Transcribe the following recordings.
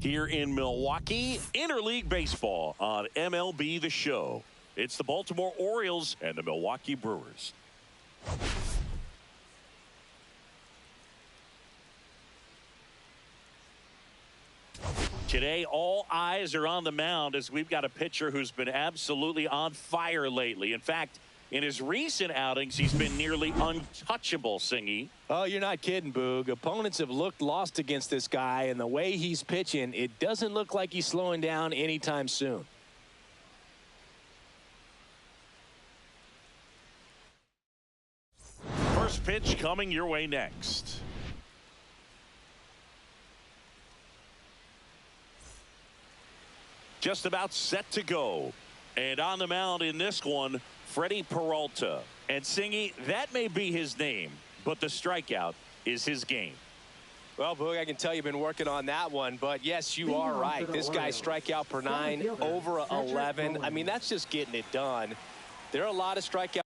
Here in Milwaukee, interleague baseball on MLB The Show. It's the Baltimore Orioles and the Milwaukee Brewers. Today, all eyes are on the mound as we've got a pitcher who's been absolutely on fire lately. In fact, in his recent outings, he's been nearly untouchable, Singy. Oh, you're not kidding, Boog. Opponents have looked lost against this guy, and the way he's pitching, it doesn't look like he's slowing down anytime soon. First pitch coming your way next. Just about set to go. And on the mound in this one, Freddie Peralta. And Singy, that may be his name, but the strikeout is his game. Well, Boog, I can tell you've been working on that one, but yes, you are right. This guy's strikeout per 9, over 11. I mean, that's just getting it done. There are a lot of strikeouts.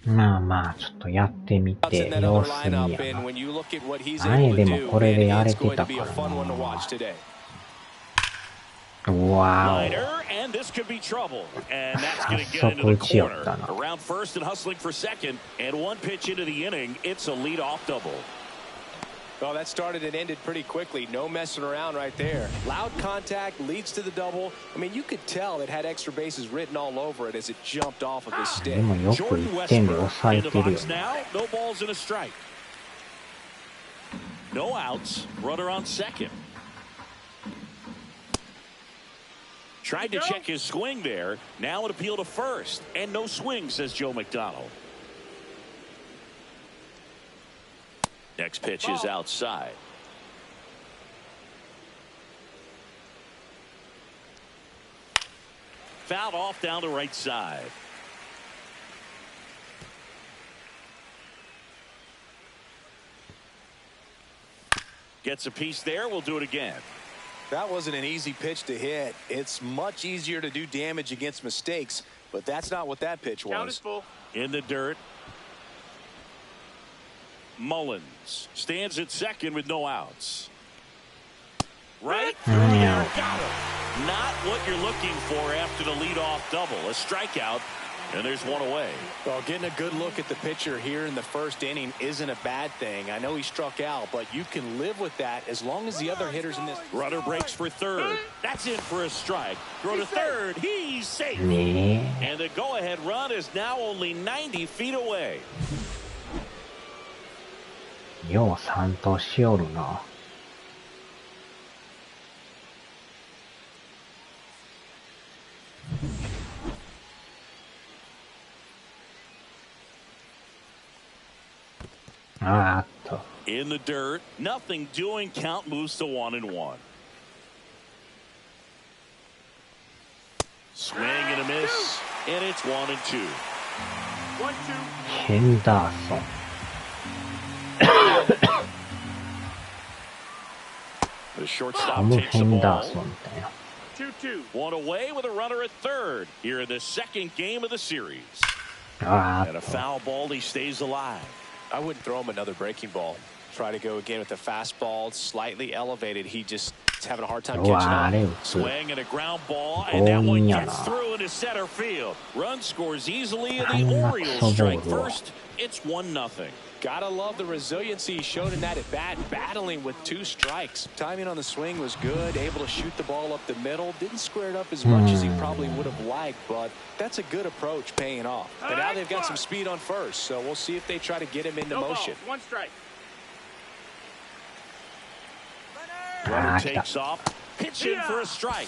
まあまあ、ちょっとやってみて、様子見やな。前でもこれでやれてたからな。うわぁ。早速打ちよったな。Well, that started and ended pretty quickly. No messing around right there. Loud contact leads to the double. I mean, you could tell it had extra bases written all over it as it jumped off of his stick. でもよく1点で抑えてるよね。No balls and a strike. No outs. Runner on second. Tried to check his swing there. Now an appeal to first. And no swing, says Joe McDonald. Next pitch is outside. Fouled off down to right side. Gets a piece there. We'll do it again. That wasn't an easy pitch to hit. It's much easier to do damage against mistakes, but that's not what that pitch was. Count is full. In the dirt. Mullins stands at second with no outs. Right through the air. Got him. Not what you're looking for after the leadoff double. A strikeout, and there's one away. Well, getting a good look at the pitcher here in the first inning isn't a bad thing. I know he struck out, but you can live with that as long as the other hitters in this. Runner breaks for third. That's in for a strike. Throw to third. He's safe. And the go-ahead run is now only 90 feet away. よう三投しよるな。あっと。In the dirt, nothing doing. Count moves to 1-1. Swing and a miss, and it's 1-2. ヘンダーソン。The shortstop takes the ball. 2-2. One away with a runner at third here in the second game of the series. And a foul ball. He stays alive. I wouldn't throw him another breaking ball. Try to go again with the fastball, slightly elevated. He just is having a hard time catching up. Swing and a ground ball, and that one gets through into center field. Run scores easily, and the Orioles strike first. It's 1-0. Gotta love the resiliency he showed in that at bat, battling with 2 strikes. Timing on the swing was good, able to shoot the ball up the middle. Didn't square it up as much as he probably would have liked, but that's a good approach paying off. But now they've got some speed on first, so we'll see if they try to get him into motion. 1 strike. Runner takes off, pitch in for a strike.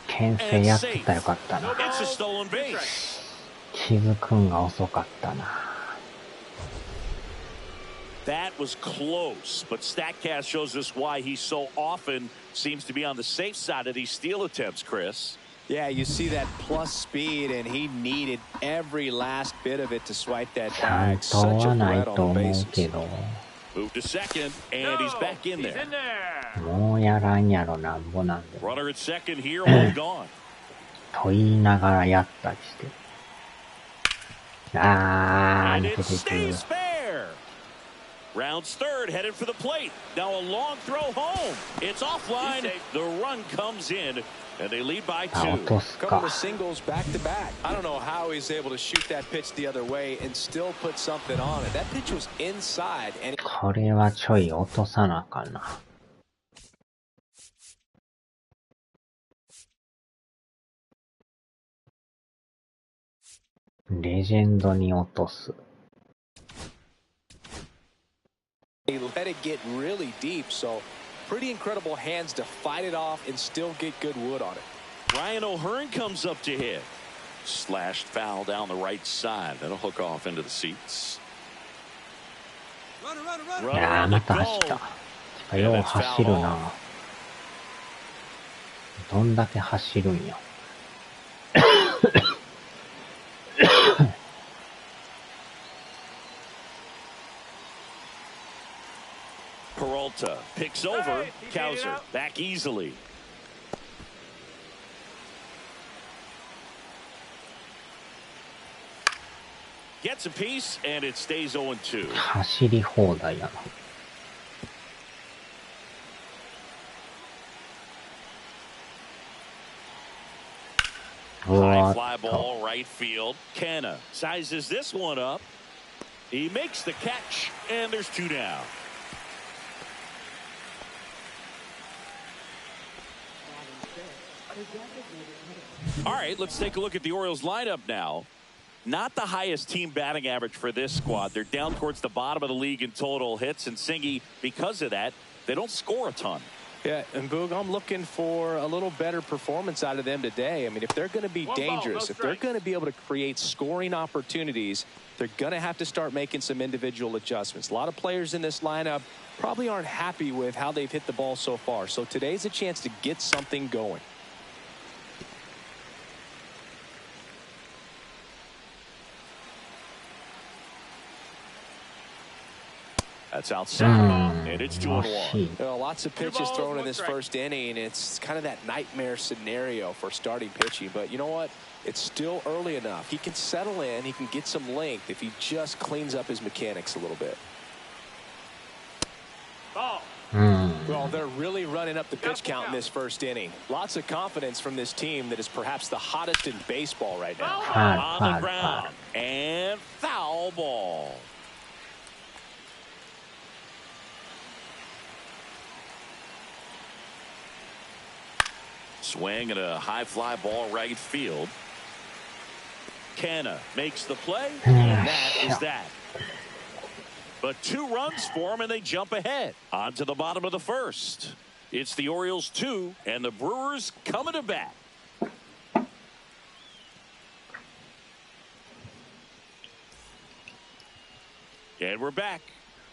牽制やってたらよかったな。It's a stolen base. 気づくんが遅かったな。That was close, but StatCast shows us why he so often seems to be on the safe side of these steal attempts, Chris. Yeah, you see that plus speed, and he needed every last bit of it to swipe that bag. Such a threat on the bases. Move to second, and he's back in there. もうやらんやろなんぼなんで。Runner at second here, one gone. と言いながらやったりして。And it stays fair. Rounds third, headed for the plate. Now a long throw home. It's offline. The run comes in, and they lead by 2. Couple of singles back to back. I don't know how he's able to shoot that pitch the other way and still put something on it. That pitch was inside. And これはちょい落とさなあかんな。レジェンドに落とす。He let it get really deep, so pretty incredible hands to fight it off and still get good wood on it. Ryan O'Hearn comes up to hit. Slashed foul down the right side. That'll hook off into the seats. いやー、また走った。よう走るな。どんだけ走るんや。Peralta picks over. Kowser back easily. Gets a piece, and it stays 0-2. 走り放題やな。High fly ball, right field. Canna sizes this one up. He makes the catch, and there's 2 down. All right, let's take a look at the Orioles lineup now. Not the highest team batting average for this squad. They're down towards the bottom of the league in total hits, and Singy, because of that, they don't score a ton. Yeah, and Boog, I'm looking for a little better performance out of them today. I mean, if they're going to be dangerous, if they're going to be able to create scoring opportunities, they're going to have to start making some individual adjustments. A lot of players in this lineup probably aren't happy with how they've hit the ball so far. So today's a chance to get something going. That's outside, and it's 2-1. You know, lots of pitches thrown in this first inning. It's kind of that nightmare scenario for starting pitching. But you know what? It's still early enough. He can settle in. He can get some length if he just cleans up his mechanics a little bit. Well, they're really running up the pitch count in this first inning. Lots of confidence from this team that is perhaps the hottest in baseball right now. On the ground, and foul ball. Swing and a high fly ball right field. Canna makes the play, and that is that. But 2 runs for him, and they jump ahead. On to the bottom of the first. It's the Orioles 2, and the Brewers coming to bat. And we're back.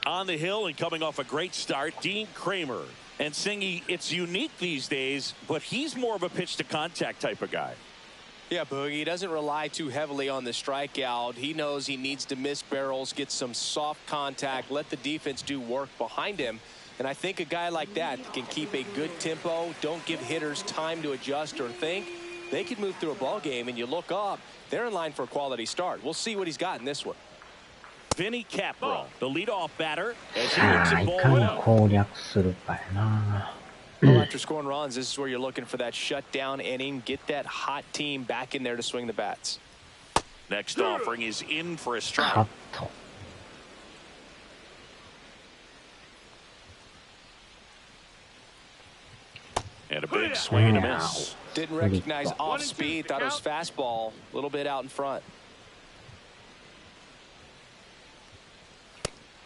On the hill and coming off a great start, Dean Kramer. And Singy, it's unique these days, but he's more of a pitch-to-contact type of guy. Yeah, Boogie, he doesn't rely too heavily on the strikeout. He knows he needs to miss barrels, get some soft contact, let the defense do work behind him. And I think a guy like that can keep a good tempo, don't give hitters time to adjust or think. They could move through a ball game, and you look up, they're in line for a quality start. We'll see what he's got in this one. Vinny Capra, the leadoff batter, as he looks at ball well, after scoring runs, this is where you're looking for that shutdown inning. Get that hot team back in there to swing the bats. Next offering is in for a strike. And a big swing and a miss. Didn't recognize off speed. Thought it was fastball. A little bit out in front.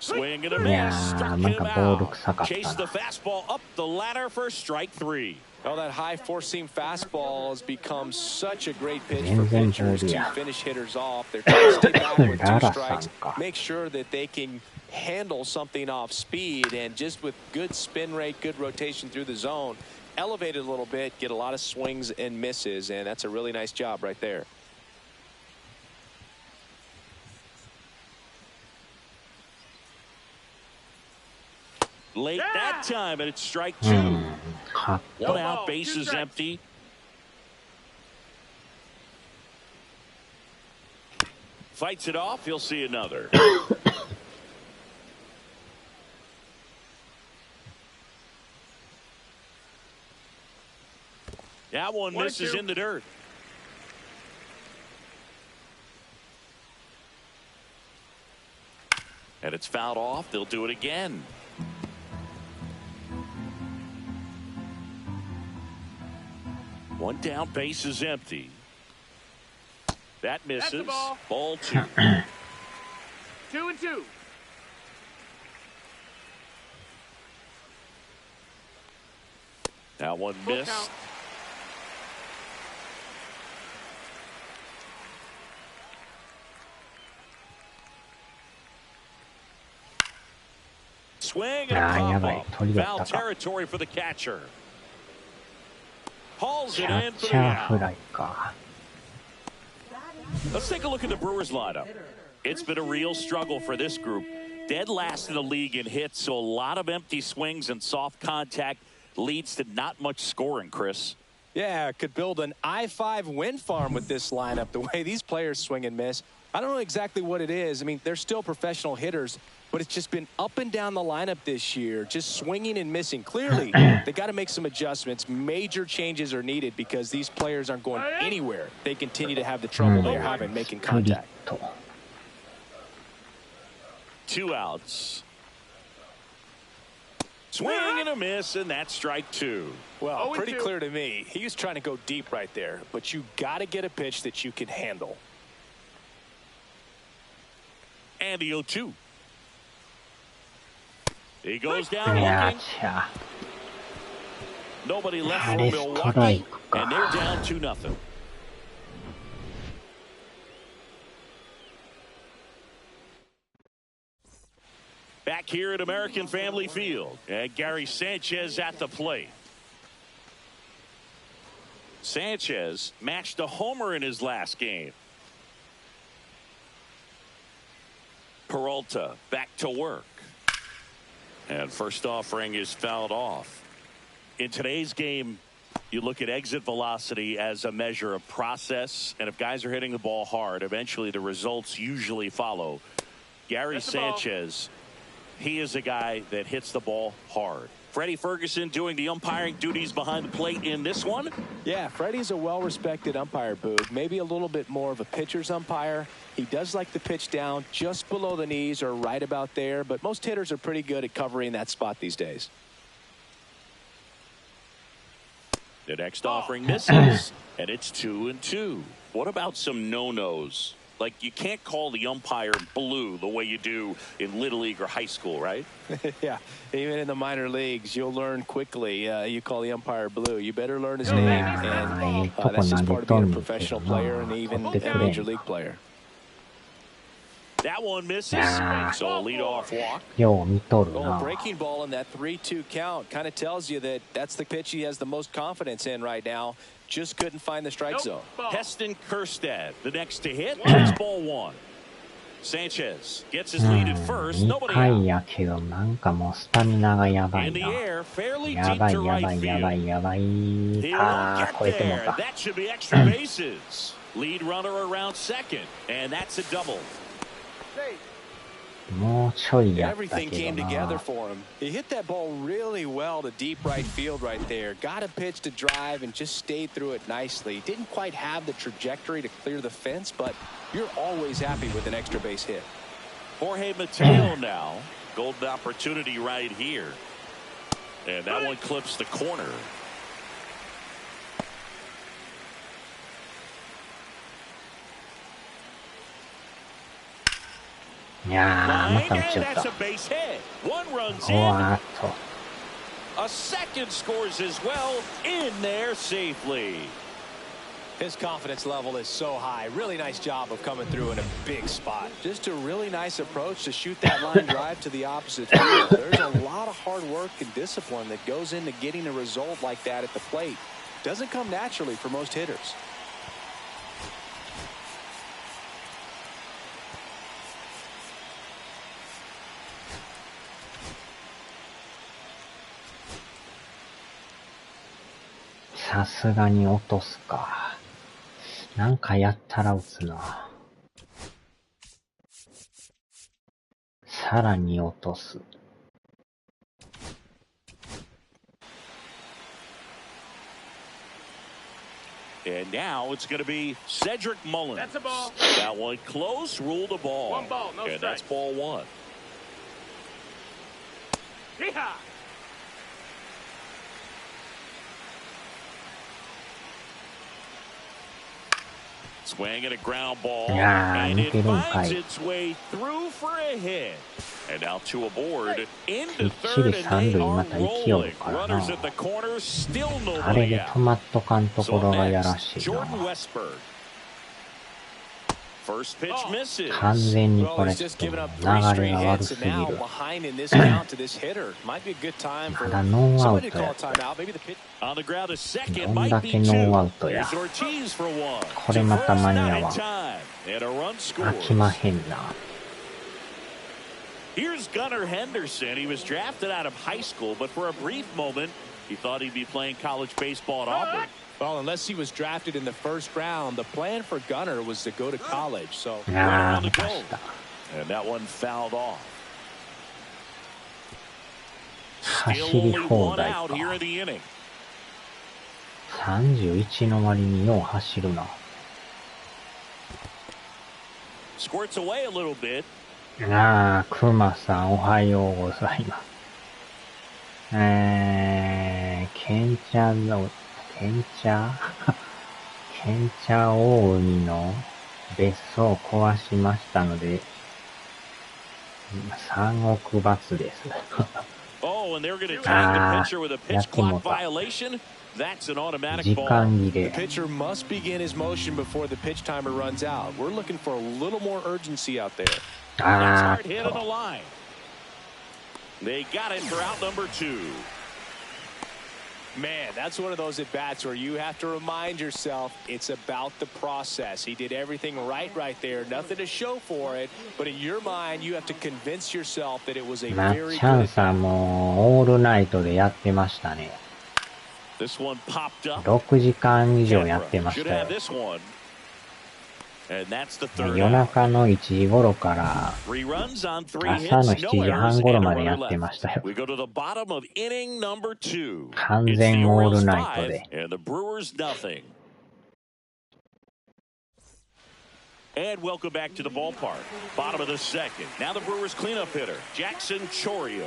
Swing and a miss. Struck him out. Chased the fastball up the ladder for strike 3. Well, that high four-seam fastball has become such a great pitch for pitchers to finish hitters off. They're trying to stay back with 2 strikes. Make sure that they can handle something off speed, and just with good spin rate, good rotation through the zone, elevate it a little bit, get a lot of swings and misses, and that's a really nice job right there. Late that time, and it's strike two. One out, bases empty. Fights it off, he'll see another. That one misses in the dirt. And it's fouled off. They'll do it again. One down, base is empty. That misses. Ball two. 2-2. That one missed. Swing and a pop-up. Foul territory for the catcher. Hauls it in for the out. Let's take a look at the Brewers lineup. It's been a real struggle for this group. Dead last in the league in hits, so a lot of empty swings and soft contact leads to not much scoring, Chris. Yeah, could build an I-5 wind farm with this lineup, the way these players swing and miss. I don't know exactly what it is. I mean, they're still professional hitters, but it's just been up and down the lineup this year, just swinging and missing. Clearly, they got to make some adjustments. Major changes are needed because these players aren't going anywhere. They continue to have the trouble they're having making contact. 2 outs. Swing and a miss, and that's strike two. Well, pretty clear to me. He was trying to go deep right there, but you got to get a pitch that you can handle. And the 0-2. He goes down looking. Nobody left for Milwaukee, and they're down 2-0. Back here at American Family Field, and Gary Sanchez at the plate. Sanchez matched a homer in his last game. Peralta back to work. And first offering is fouled off. In today's game, you look at exit velocity as a measure of process, and if guys are hitting the ball hard, eventually the results usually follow. Gary Sanchez, he is a guy that hits the ball hard. Freddie Ferguson doing the umpiring duties behind the plate in this one. Yeah, Freddie's a well-respected umpire, Boog. Maybe a little bit more of a pitcher's umpire. He does like to pitch down just below the knees or right about there, but most hitters are pretty good at covering that spot these days. The next offering misses, and it's 2-2. What about some no-nos? Like, you can't call the umpire blue the way you do in Little League or high school, right? Yeah, even in the minor leagues, you'll learn quickly. You call the umpire blue. You better learn his name. And that's just part of being a professional player and even a major league player. That one misses, so a leadoff walk. Well, breaking ball in that 3-2 count kind of tells you that that's the pitch he has the most confidence in right now. Just couldn't find the strike zone. Heston Kjerstad, the next to hit, and it's ball one. Sanchez gets his lead at first. Nobody out. In the air, fairly deep to right field. He won't get there. That should be extra bases. Lead runner around second, and that's a double. Everything came together for him. He hit that ball really well to deep right field right there. Got a pitch to drive and just stayed through it nicely. Didn't quite have the trajectory to clear the fence, but you're always happy with an extra base hit. Jorge Mateo now. Golden opportunity right here. And that one clips the corner. That's a base hit. One runs in. A second scores as well in there safely. His confidence level is so high. Really nice job of coming through in a big spot. Just a really nice approach to shoot that line drive to the opposite field. There's a lot of hard work and discipline that goes into getting a result like that at the plate. Doesn't come naturally for most hitters.さすがに落とすか。なんかやったら打つな。さらに落とす。And now it's going to be Cedric Mullins. That's a ball. That one close, ruled a ball. One ball, no and strike. That's ball one. Yeehaw! Swing and a ground ball, Yeah, and it finds okay. its way through for a hit. And now two aboard into きっち third, り and 三 they 塁 are また勢い rolling. からな。 Runners at the corner, still あれ nobody で out. 止まっとかんとこ So ろがやら next, しいな。 Jordan Westburg. First pitch misses. 完全に Well, これ he's ちょっ just と giving 流 up れ 3 が straight 悪 hits す and ぎ now る。 behind in this count to this hitter. Might be a good time ま for だノーアウ somebody ト to や call った a timeout. Maybe the pitch. On the ground to second どん might だ be けノーア two. ウトや。 Here's Ortiz for one. これまた間に合わん。 And a run 飽きま scores. へんな。Here's Gunnar Henderson. He was drafted out of high school, but for a brief moment, he thought he'd be playing college baseball at Auburn. Well, unless he was drafted in the first round, the plan for Gunnar was to go to college. So ああ、 on the 見ま go. した。 And that one fouled off. 走 Still り only 放 one 題 out か。 here in the inning. 31の割によう走るな。Squirts away a little bit. ああ、クマさんおはようございます。ケンチャの、ケンチャ大海の別荘を壊しましたので、3億バツです。Oh, and they're going to tag the pitcher with a pitch clock violation. That's an automatic 時 ball. 間切 the れ。 pitcher must begin his motion before the pitch timer runs out. We're looking for a little more urgency out there. That's あ hard hit on the line. They got it for out number two. Man, that's one of those at-bats where you have to remind yourself it's about the process. He did everything right there. Nothing to show for it. But in your mind, you have to convince yourself that it was a まっ very ちゃん good さんもオールナイトでやってましたね。 This one popped up. 6時間以上やってまし Should たよ have。this one. And that's the third 夜 out. 中の1時頃から3 runs on 3朝の hits, 7 no 時 errors, 半 and 頃 a までや runner ってま left. したよ。 We go to the bottom of inning number 2. 完 It's the 全オー Orioles ルナイトで。 5 and the Brewers nothing. And welcome back to the ballpark. Bottom of the second. Now the Brewers cleanup hitter, Jackson Chourio.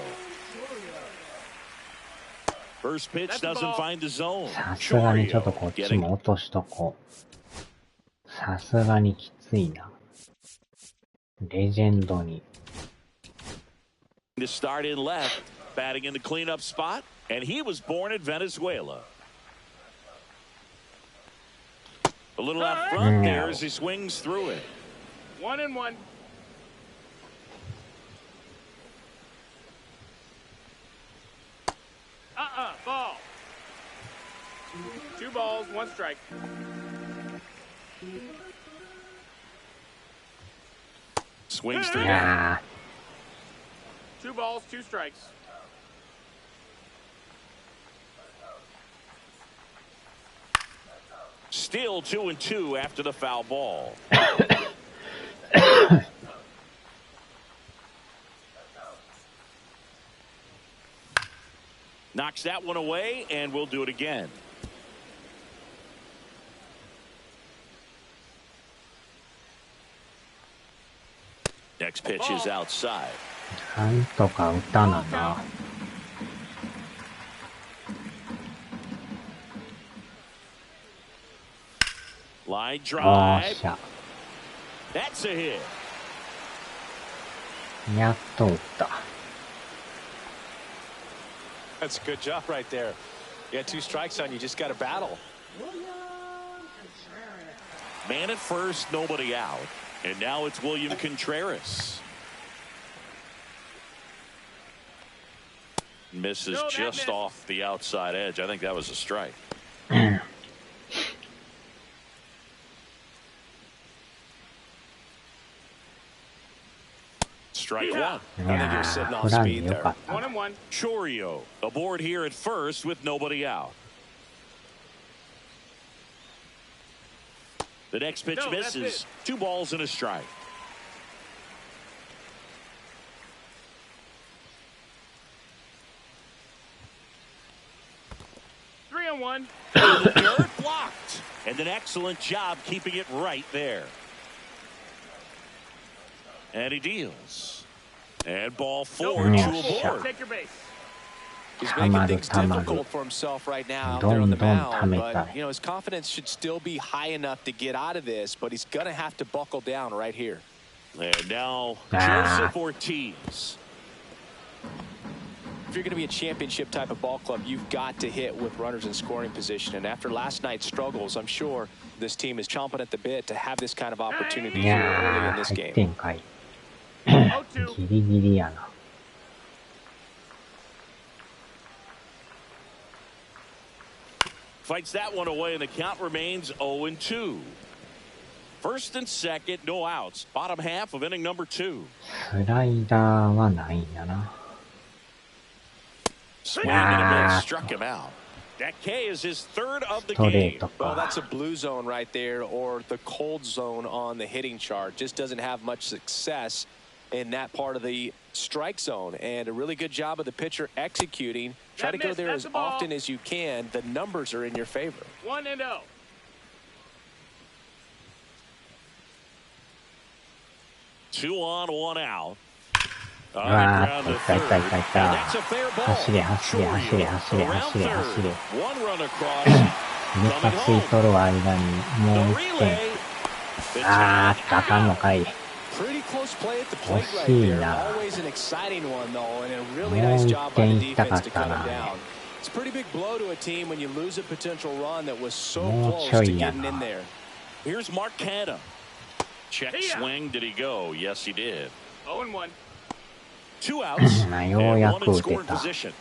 First pitch doesn't find the zone. さすがにちょっとこっちも落としとこう。さすがにきついな。レジェンドに。To start in left, batting in the cleanup spot, and he was born in Venezuela. A little out front there as he swings through it. 1-1. Ball. 2 balls, 1 strike. Swings through い that. や 2 balls, 2 strikes. Still 2-2 after the foul ball. Knocks that one away, and we'll do it again. Next pitch is outside. なんとか打たなな。Line あー drive. しゃ。 That's a hit. やっと打った。 That's a good job right there. You got 2 strikes on you. Just got to battle. Man at first, nobody out. And now it's William Contreras. Misses just off the outside edge. I think that was a strike. Strike one. I think you're sitting off speed there. 1-1. Chorio aboard here at first with nobody out. The next pitch misses. 2 balls and a strike. One. The dirt blocked. And an excellent job keeping it right there. And he deals. And ball 4 to aboard. Take your base. He's making things difficult for himself right now out there on the mound, but you know his confidence should still be high enough to get out of this, but he's going to have to buckle down right here. And now Joseph Ortiz. If you're going to be a championship type of ball club, you've got to hit with runners in scoring position. And after last night's struggles, I'm sure this team is chomping at the bit to have this kind of opportunity here early in this game. ギリギリやな。Fights that one away, and the count remains 0-2. First and second, no outs. Bottom half of inning number 2. スライダーはないんだな。Swing and a miss, struck him out. That K is his 3rd of the game. Well, that's a blue zone right there, or the cold zone on the hitting chart. Just doesn't have much success in that part of the strike zone. And a really good job of the pitcher executing. Try to go there as often as you can. The numbers are in your favor. 1-0. 2 on, 1 out. うわー、いったいったいったいった。走れ走れ走れ走れ走れ走れ。ムカついとる間にもう1点。あー、あかんのかい。惜しいな。もう1点いったかったな。もうちょいやな。Here's Marcana. Check swing. Did he go? Yes, he did. 0-1. 2 outs and 1 in scoring position.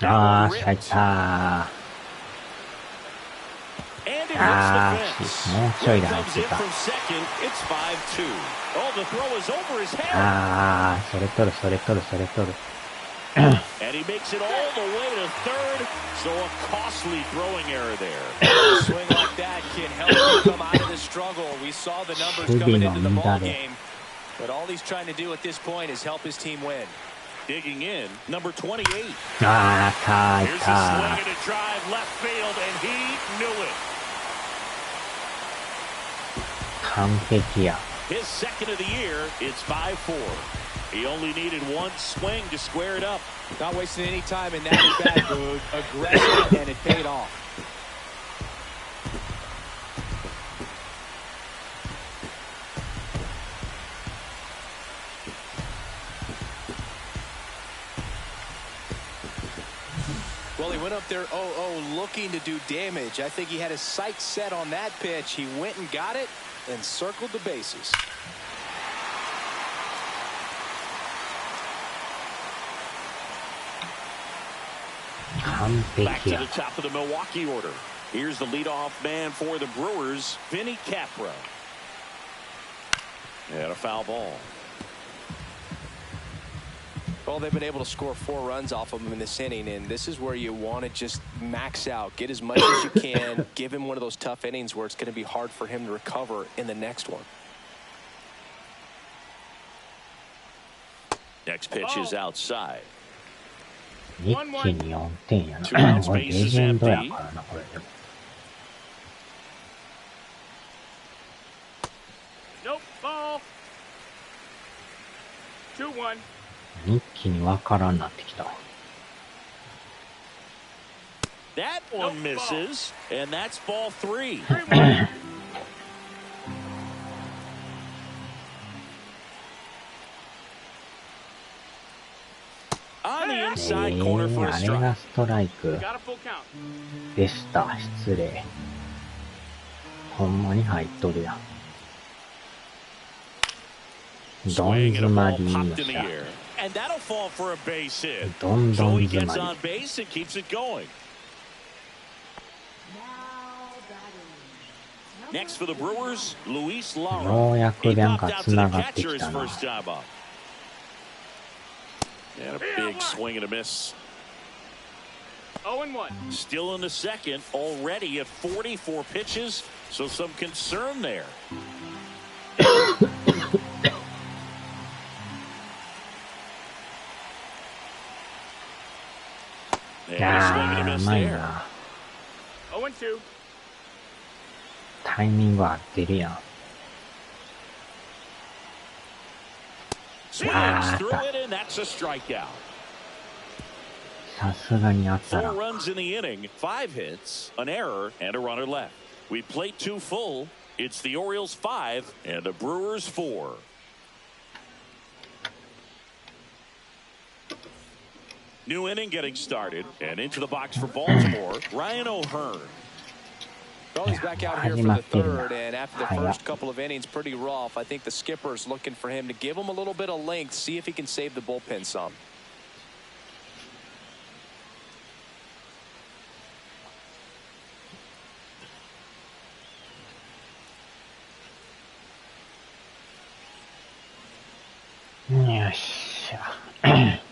Ah, 入った。あー、もうちょいで入ってた。あー、それ取るそれ取るそれ取る。And he makes it all the way to third, so a costly throwing error there. A swing like that can help you come out of the struggle. We saw the numbers coming into the ball game, but all he's trying to do at this point is help his team win. Digging in, number 28. Ah, tight. Here's a swing and a drive left field, and he knew it. 完璧や。 His second of the year, it's 5-4. He only needed 1 swing to square it up. Not wasting any time in that at bat, dude. Aggressive, and it paid off. Well, he went up there 0-0 looking to do damage. I think he had his sights set on that pitch. He went and got it and circled the bases. Back to the top of the Milwaukee order. Here's the leadoff man for the Brewers, Vinny Capra. And a foul ball. Well, they've been able to score 4 runs off of him in this inning, and this is where you want to just max out, get as much as you can, give him one of those tough innings where it's going to be hard for him to recover in the next one. Next pitch is outside. 一気に4点やな。これレジェンドやからな、これでも。Nope, ball. 2-1. 一気にわからんなってきた。That one misses, and that's ball 3. On the inside corner for a あれが strike. ストライク Got a full count. でした。失礼。ほんまに入っとるやん。どん Swing 詰 and a ま ball り popped ま in し the た。 air. And that'll fall for a base hit. どんど So ん he 詰 gets ま on base and keeps it going. Next for the Brewers, Luis り。よ Lara. うやく He なん popped か out to 繋 the がって catcher き his たな。 first time up. And a big swing and a miss. 0-1. Still in the second, already at 44 pitches, so some concern there. And a swing and a あー、 miss うまい there. な。 0-2. タイミング合ってるやん。 Swings Ah, through it, and that's a strikeout. さすがにあったら。 4 runs in the inning, 5 hits, an error, and a runner left. We played 2 full. It's the Orioles 5 and the Brewers 4. New inning getting started, and into the box for Baltimore, Ryan O'Hearn. Well, he's back out here for the third, and after the first couple of innings, pretty rough. I think the skipper's looking for him to give him a little bit of length, see if he can save the bullpen some. Yoっしゃ。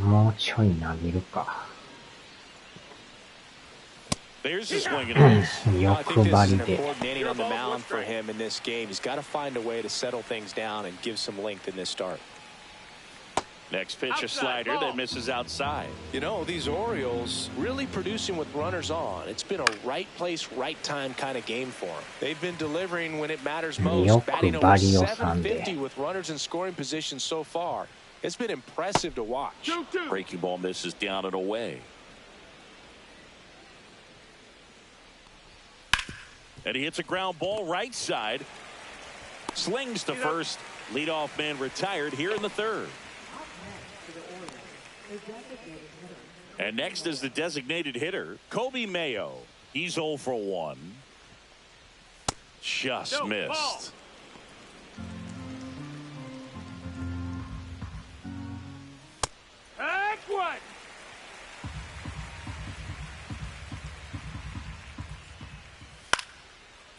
もうちょい投げるか。There's his swing and a miss. 欲張り I think this is an で。 important inning on the mound for him in this game. He's got to find a way to settle things down and give some length in this start. Next pitch, a slider that misses outside. You know, these Orioles really producing with runners on. It's been a right place, right time kind of game for them. They've been delivering when it matters most, batting over 750 with runners in scoring position so far. It's been impressive to watch. Breaking ball misses down and away. And he hits a ground ball right side. Slings to first. Leadoff man retired here in the third. And next is the designated hitter, Kobe Mayo. He's 0 for 1. Just missed. That's one.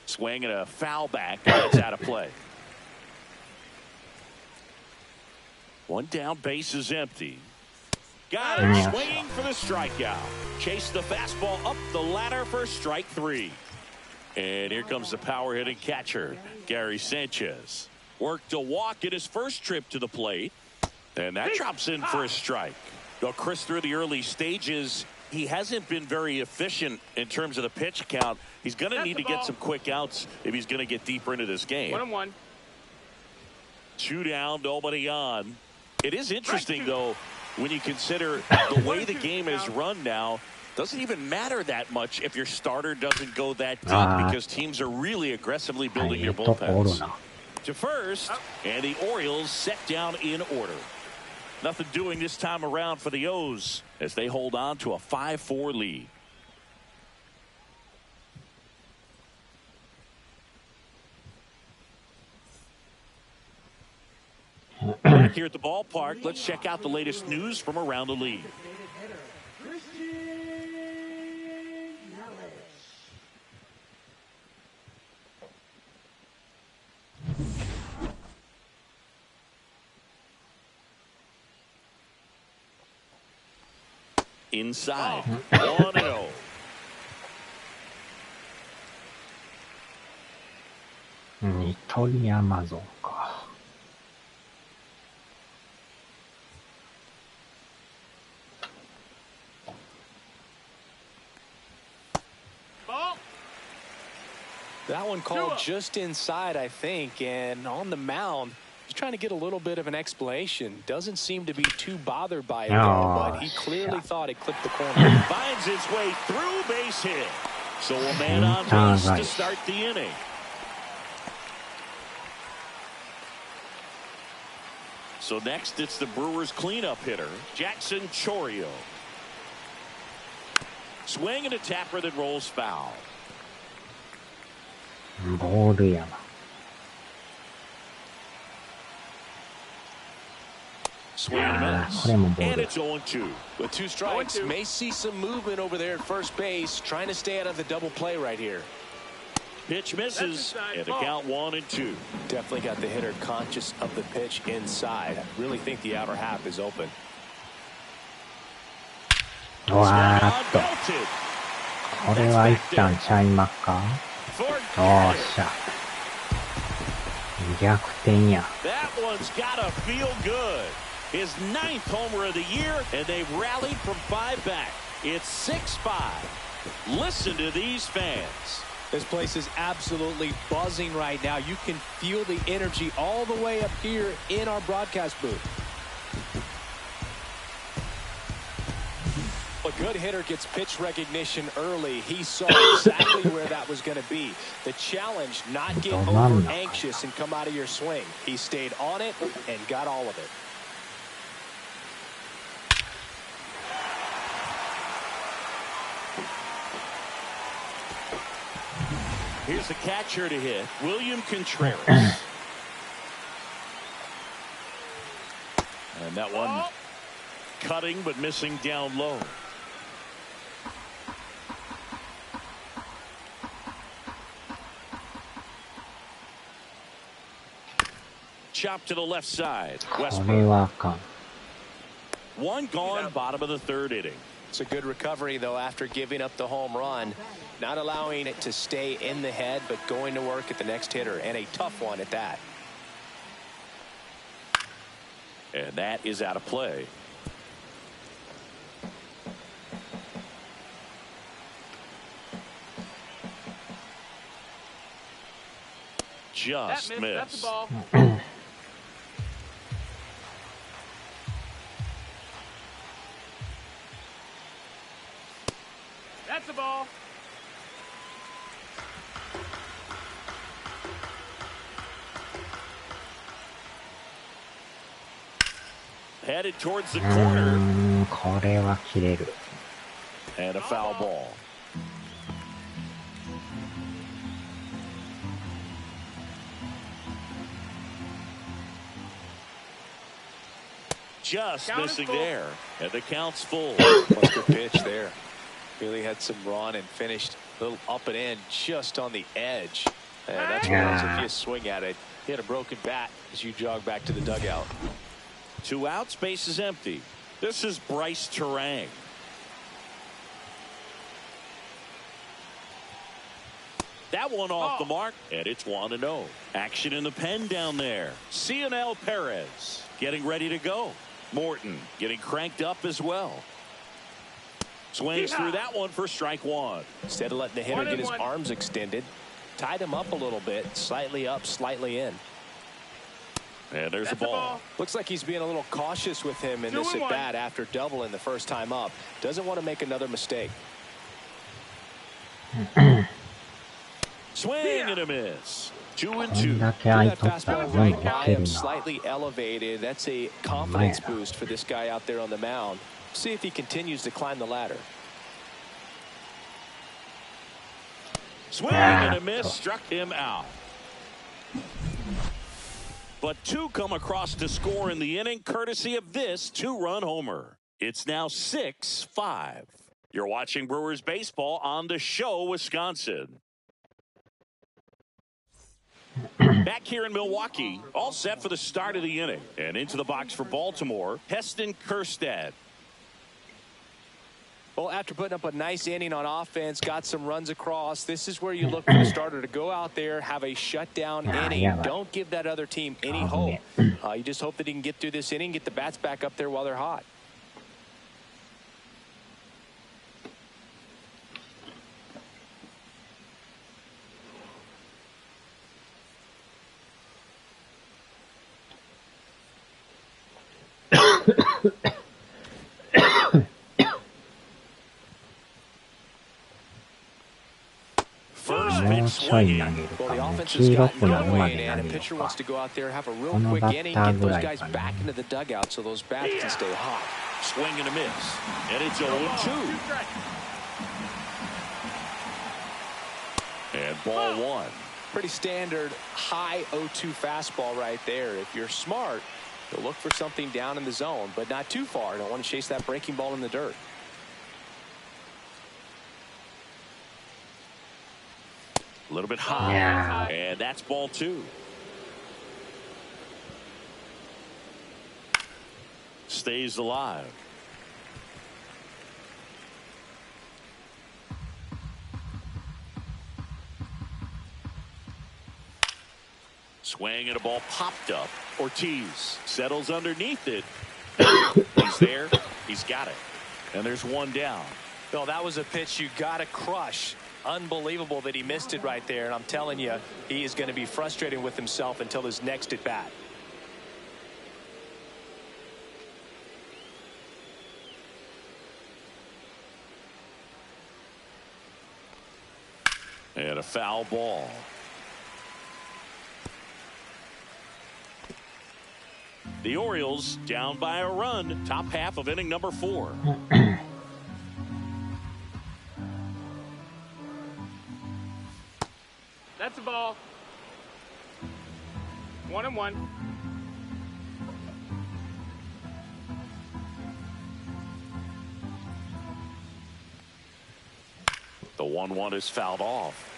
Swing and a foul back. That's out of play. One down, base is empty. Got it. Swinging for the strikeout. Chase the fastball up the ladder for strike 3. And here comes the power hitting catcher, Gary Sanchez. Worked a walk in his first trip to the plate. And that drops in for a strike. Though Chris, through the early stages, he hasn't been very efficient in terms of the pitch count. He's going to need to get some quick outs if he's going to get deeper into this game. 1-1. 2 down, nobody on. It is interesting, though, when you consider the way the game is run now. Doesn't even matter that much if your starter doesn't go that deep because teams are really aggressively building their bullpens. To first, and the Orioles set down in order. Nothing doing this time around for the O's as they hold on to a 5-4 lead. Back here at the ballpark, let's check out the latest news from around the league. Inside, 1-0. That one called just inside, I think, and on the mound, he's trying to get a little bit of an explanation. Doesn't seem to be too bothered by it, though, but he clearly thought it clipped the corner. Finds its way through, base hit. So a man on base to start the inning. So next, it's the Brewers cleanup hitter, Jackson Chourio. Swing and a tapper that rolls foul. ボールやな。Swing and a miss. And it's 0-2. With 2 strikes, may see some movement over there at first base, trying to stay out of the double play right here. Pitch misses, and the count 1-2. Definitely got the hitter conscious of the pitch inside. I really think the outer half is open. わーっと。これは一旦ちゃいまっか。よっしゃ。逆転や。That one's gotta feel good. His 9th homer of the year, and they've rallied from 5 back. It's 6-5. Listen to these fans. This place is absolutely buzzing right now. You can feel the energy all the way up here in our broadcast booth. A good hitter gets pitch recognition early. He saw exactly where that was going to be. The challenge, not get over anxious and come out of your swing. He stayed on it and got all of it. Here's the catcher to hit, William Contreras. And that one cutting but missing down low. Chop to the left side. Westbrook. One gone, bottom of the 3rd inning. It's a good recovery, though, after giving up the home run. Not allowing it to stay in the head, but going to work at the next hitter, and a tough one at that. And that is out of play. Just missed. That's the ball. That's the ball. Headed towards the corner. これは切れる。 And a foul ball. Just missing there, and the count's full. That's a good pitch there. Really had some run and finished a little up and in just on the edge. And that's what happens if you swing at it. Hit a broken bat as you jog back to the dugout. 2 outs, base is empty. This is Bryce Terang. That one off the mark, and it's 1-0. Action in the pen down there. Cionel Perez getting ready to go. Morton getting cranked up as well. Swings through that one for strike one. Instead of letting the hitter get his arms extended, tied him up a little bit, slightly up, slightly in. And there's a ball. Looks like he's being a little cautious with him in this at bat after doubling the first time up. Doesn't want to make another mistake. Swing and a miss. 2-2. That fastball right high, slightly elevated. That's a confidence boost for this guy out there on the mound. See if he continues to climb the ladder. Swing and a miss, struck him out. But two come across to score in the inning, courtesy of this two-run homer. It's now 6-5. You're watching Brewers baseball on the show, Wisconsin. Back here in Milwaukee, all set for the start of the inning. And into the box for Baltimore, Heston Kjerstad. Well, after putting up a nice inning on offense, got some runs across, this is where you look for the starter to go out there, have a shutdown inning. Don't give that other team any hope. You just hope that he can get through this inning, get the bats back up there while they're hot. First pitch swinging. Well, the offense has gotten going, and a pitcher wants to go out there, have a real quick inning, get those guys back into the dugout so those bats can stay hot. Swing and a miss. And it's 0-2. And ball one. Pretty standard high 0-2 fastball right there. If you're smart, you'll look for something down in the zone, but not too far. Don't want to chase that breaking ball in the dirt. A little bit high. And that's ball two. Stays alive. Swing and a ball popped up. Ortiz settles underneath it. He's there. He's got it. And there's one down. Well, that was a pitch you got to crush. Unbelievable that he missed it right there. And I'm telling you, he is going to be frustrated with himself until his next at bat. And a foul ball. The Orioles down by a run, top half of inning number 4. That's a ball. 1-1. The 1-1 is fouled off.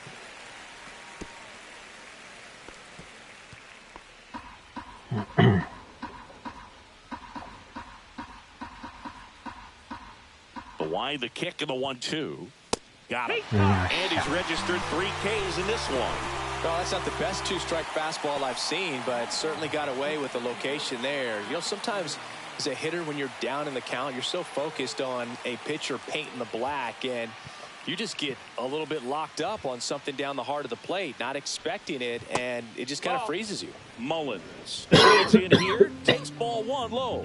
The wind, the kick, and the 1-2. Got him. And he's registered 3 Ks in this one. Well, that's not the best two-strike fastball I've seen, but certainly got away with the location there. You know, sometimes as a hitter, when you're down in the count, you're so focused on a pitcher painting the black, and you just get a little bit locked up on something down the heart of the plate, not expecting it, and it just kind of freezes you. Mullins gets in here, takes ball 1 low.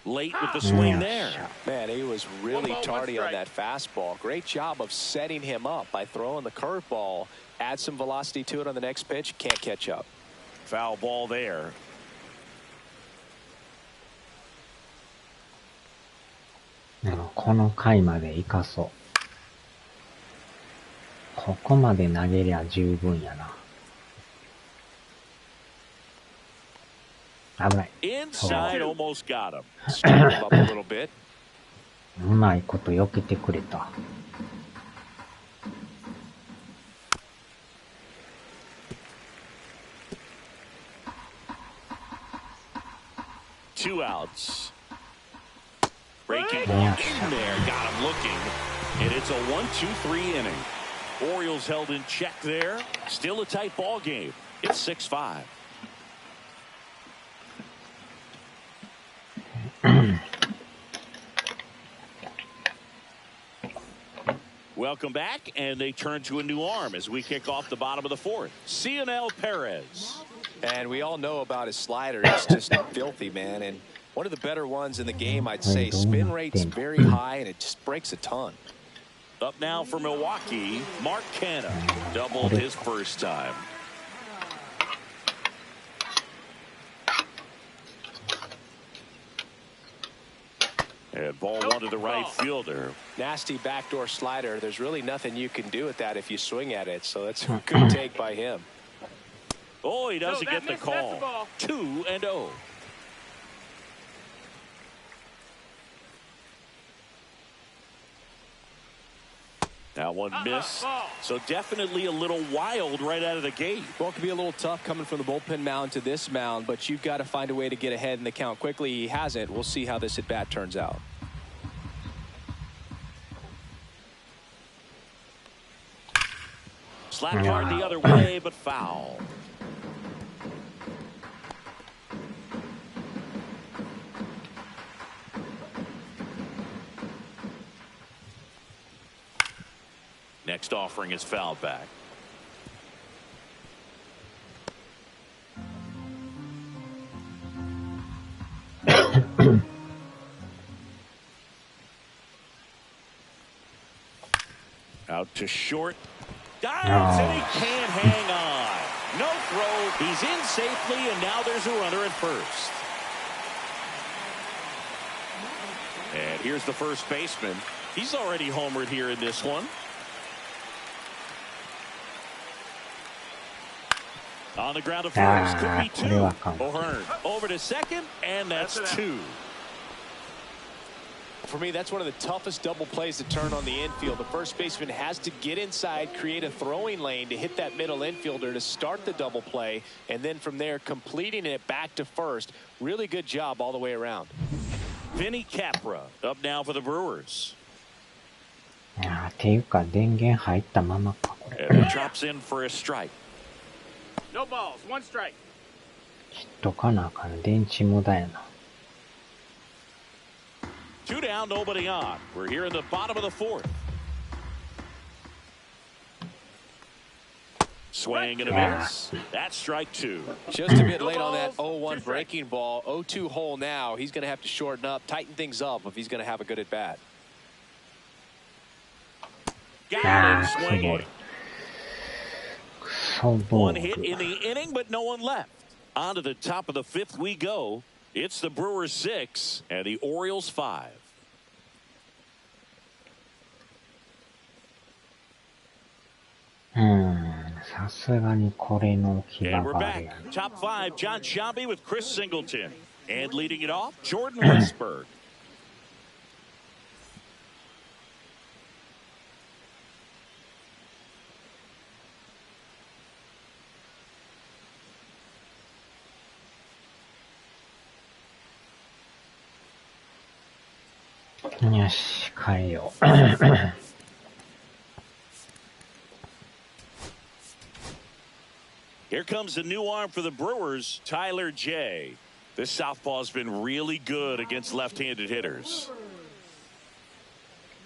Late with the swing there. Man, he was really tardy on that fastball. Great job of setting him up by throwing the curveball. Add some velocity to it on the next pitch. Can't catch up. Foul ball there.でもこの回まで生かそう。ここまで投げりゃ十分やな。危ない。Inside almost got him. Stirred him up a little bit. うまいこと避けてくれた。2 outs. Breaking ball in there, got him looking, and it's a 1-2-3 inning. Orioles held in check there. Still a tight ball game. It's 6-5. Welcome back, and they turn to a new arm as we kick off the bottom of the fourth. Cionel Perez. And we all know about his slider. It's just filthy, man. And one of the better ones in the game, I'd say. Spin rate's very high, and it just breaks a ton. Up now for Milwaukee, Mark Canha. Doubled his first time. And ball one to the right fielder. Nasty backdoor slider. There's really nothing you can do with that if you swing at it. So that's a good take by him. Oh, he doesn't get the call. 2-0. That one missed. So definitely a little wild right out of the gate. Well, it could be a little tough coming from the bullpen mound to this mound, but you've got to find a way to get ahead in the count quickly. He hasn't. We'll see how this at bat turns out. Slapped hard the other way, but foul. Next offering is fouled back. Out to short. Dives and he can't hang on. No throw. He's in safely, and now there's a runner at first. And here's the first baseman. He's already homered here in this one. On the ground of first, could be two. O'Hearn over to second, and that's two. For me, that's one of the toughest double plays to turn on the infield. The first baseman has to get inside, create a throwing lane to hit that middle infielder to start the double play, and then from there, completing it back to first. Really good job all the way around. Vinny Capra up now for the Brewers. And it drops in for a strike. No balls, one strike. きっとかなあかん電池無駄やな。Two down, nobody on. We're here in the bottom of the fourth. Swing and a miss. That's strike two. Just a bit late on that 0-1 breaking ball. 0-2 hole now. He's going to have to shorten up, tighten things up if he's going to have a good at bat. Got him swinging. One hit in the inning, but no one left. On to the top of the fifth we go. It's the Brewers 6 and the Orioles 5. And we're back. Top 5, John Sciambi with Chris Singleton. And leading it off, Jordan Westberg. Yes, 変えよう。Here comes the new arm for the Brewers, Tyler J. This southpaw's been really good against left-handed hitters.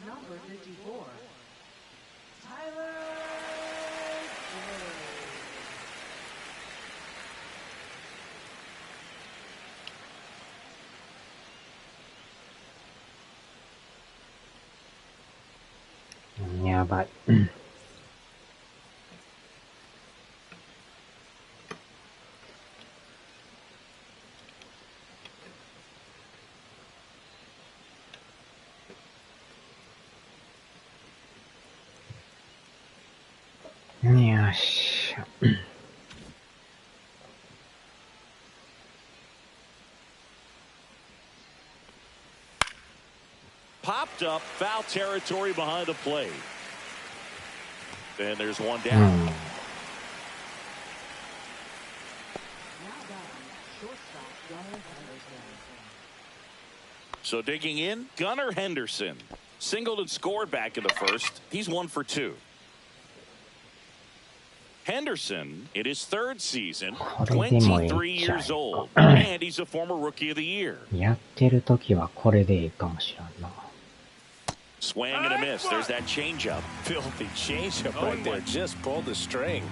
Number 54, Tyler J. やばい。よし。Popped up, foul territory behind the plate. And there's one down. So digging in, Gunnar Henderson. Singled and scored back in the first. He's 1 for 2. Henderson, in his third season, 23 years old, and he's a former Rookie of the Year. やってる時はこれでいいかもしれんな。Swing and a miss. There's that changeup. Filthy changeup right there. Just pulled the string.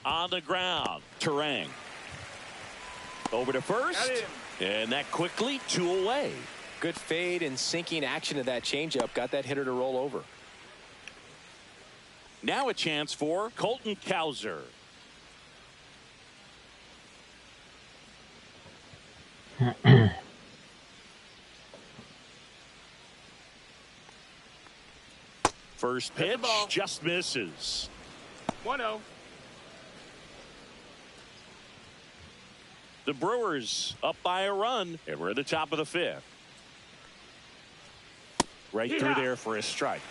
On the ground, Terang. Over to first, and that quickly 2 away. Good fade and sinking action of that changeup. Got that hitter to roll over. Now a chance for Colton Cowser. First pitch just misses. 1-0. The Brewers up by a run, and we're at the top of the 5th. Right through there for a strike.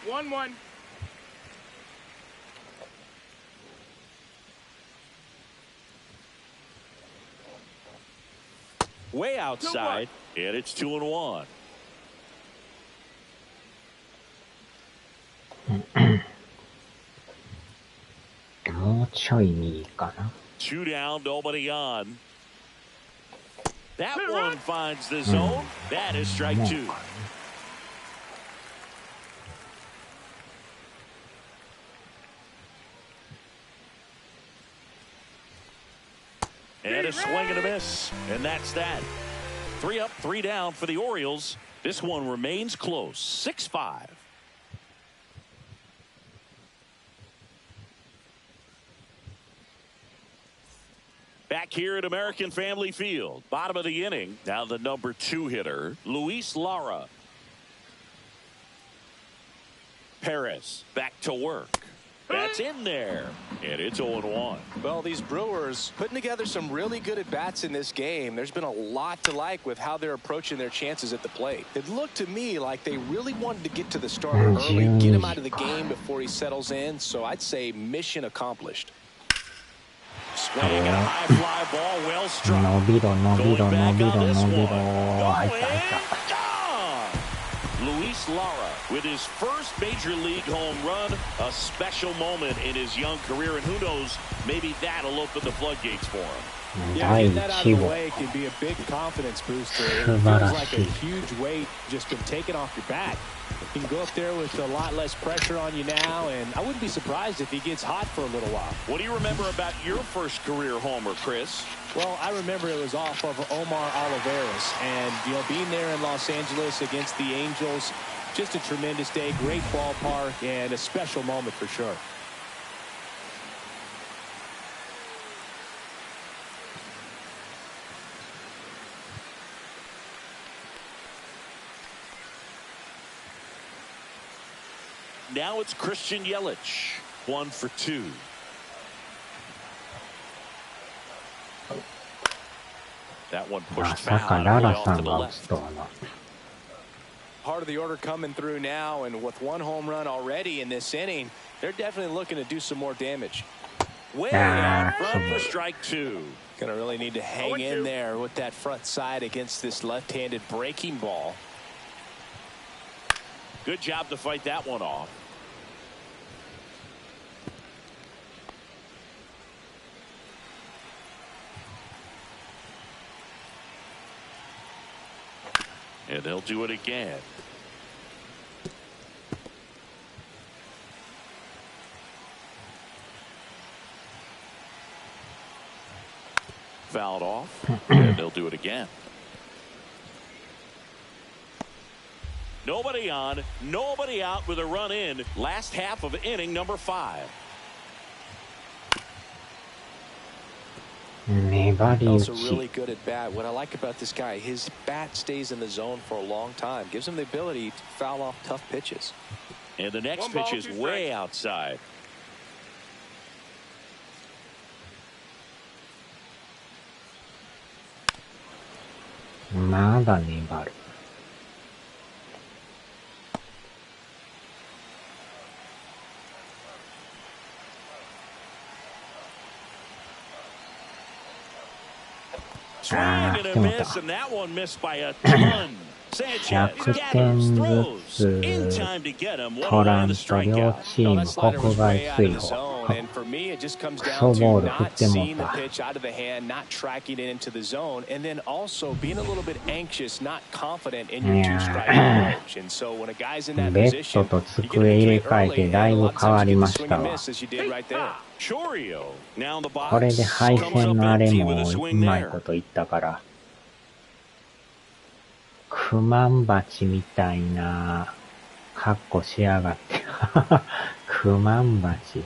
1-1. Way outside, and it's 2-1. Two down, nobody on. That one finds the zone. That is strike 2. And a swing and a miss. And that's that. 3 up, 3 down for the Orioles. This one remains close. 6-5. Back here at American Family Field. Bottom of the inning. Now the number 2 hitter, Luis Lara. Perez back to work. That's in there. And it's 0-1. Well, these Brewers putting together some really good at-bats in this game. There's been a lot to like with how they're approaching their chances at the plate. It looked to me like they really wanted to get to the starter early, get him out of the game before he settles in. So I'd say mission accomplished. Swing and a high fly ball, well struck. Going back on this one. Luis Lara with his first major league home run, a special moment in his young career, and who knows, maybe that'll open the floodgates for him. Yeah, getting that out of the way can be a big confidence booster. It feels like a huge weight just been taken off your back. You can go up there with a lot less pressure on you now, and I wouldn't be surprised if he gets hot for a little while. What do you remember about your first career homer, Chris? Well, I remember it was off of Omar Oliveras, and being there in Los Angeles against the Angels, just a tremendous day, great ballpark, and a special moment for sure. Now it's Christian Yelich, 1 for 2. That one pushed foul off to the left. Part of the order coming through now, and with 1 home run already in this inning, they're definitely looking to do some more damage. Way out front for strike 2. Gonna really need to hang in there with that front side against this left-handed breaking ball. Good job to fight that one off. And they'll do it again. Fouled off. And they'll do it again. Nobody on, nobody out with a run in. Last half of inning number 5. Also really good at bat. What I like about this guy, his bat stays in the zone for a long time. Gives him the ability to foul off tough pitches. And the next pitch is way outside. Swing and a miss, and that one missed by a ton. Sanchez gathers, throws in time to get him. One away on the strikeout. That slider was way out of the zone. zone. And for me, it just comes クソ down ボー to ル振っ not ても seeing う the た。 pitch out of the hand, not tracking it into the zone, and then also being a little bit anxious, not confident in your two-strike approach. And so when a guy's in that ベッ position, ドと you get 机入れ into it 替え early, て and だ a いぶ lot of 変わ times り you get ま the し swing た and わ。 miss as you did right there. Chorio now in the これ box で配 comes 線 up のあれ empty も with a う swing まい there. こと言ったから、クマンバチみたいな格好しやがって。クマンバチ。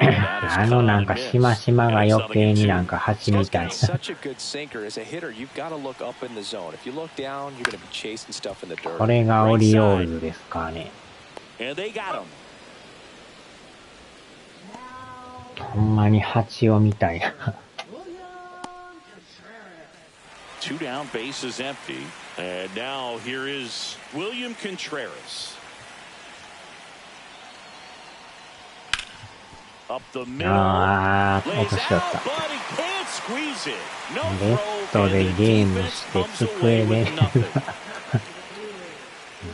なんかしましまが余計になんか蜂みたいな。Such a good sinker as a hitter, you've got to look up in the zone. If you look down, you're going to be chasing stuff in the dirt. これがオリオールズですかね。And they got him. ほんまに蜂をみたいな。Two down, base is empty. And now here is William Contreras. Up the middle. あー、落としちゃった。 But he can't squeeze it. No ベッ throw, ド and で the ゲーム defense して comes 机 away で with nothing.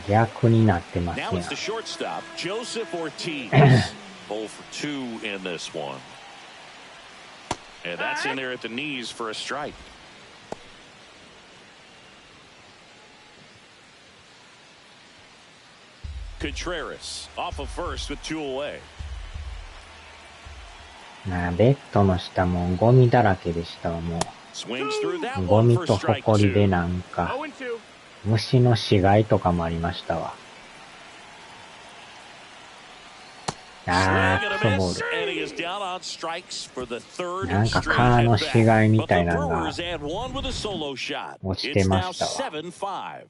逆になってますや Now ん。 it's the shortstop, Joseph Ortiz. 0 for 2 in this one. And that's in there at the knees for a strike. Contreras off of first with 2 away. なあ、ベッドの下もゴミだらけでしたわ、も Swings through that う。ゴ one ミ for と strike ホコリで 2. なんか、 0 and 2. 虫の死骸とかもありましたわ。あー、クソボール。 And he is down on strikes for the third なんか straight 蚊の at 死骸 bat. み But た the いなのが Brewers add one with a solo shot. 落ちて It's ま now したわ。 7-5.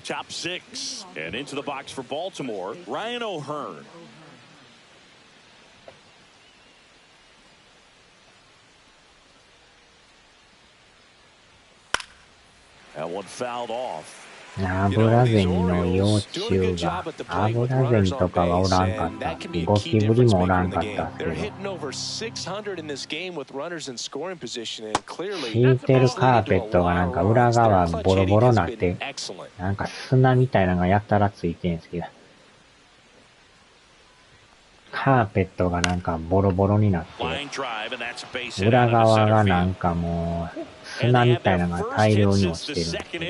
Top 6 and into the box for Baltimore, Ryan O'Hearn. That one fouled off. アブラゼミの幼虫が、アブラゼミとかはおらんかった。ゴキブリもおらんかったっすけど。敷いてるカーペットがなんか裏側ボロボロなって、なんか砂みたいなのがやたらついてんすけど。カーペットがなんかボロボロになって、裏側がなんかもう砂みたいなのが大量に落ちてるんですけど。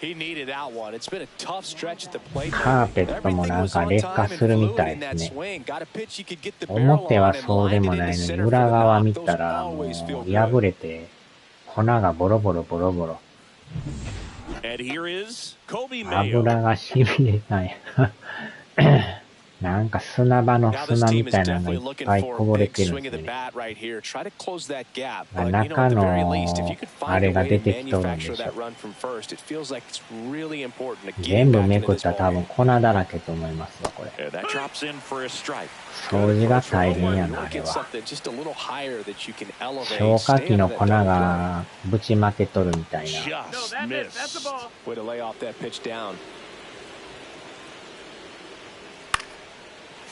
カーペットもなんか劣化するみたいですね。表はそうでもないのに裏側見たらもう破れて粉がボロボロボロボロ。油がしびれない。なんか砂場の砂みたいなのがいっぱいこぼれてるんですね。中のあれが出てきとるんでしょ。全部めくったら多分粉だらけと思いますわ、これ。掃除が大変やな、あれは。消火器の粉がぶちまけとるみたいな。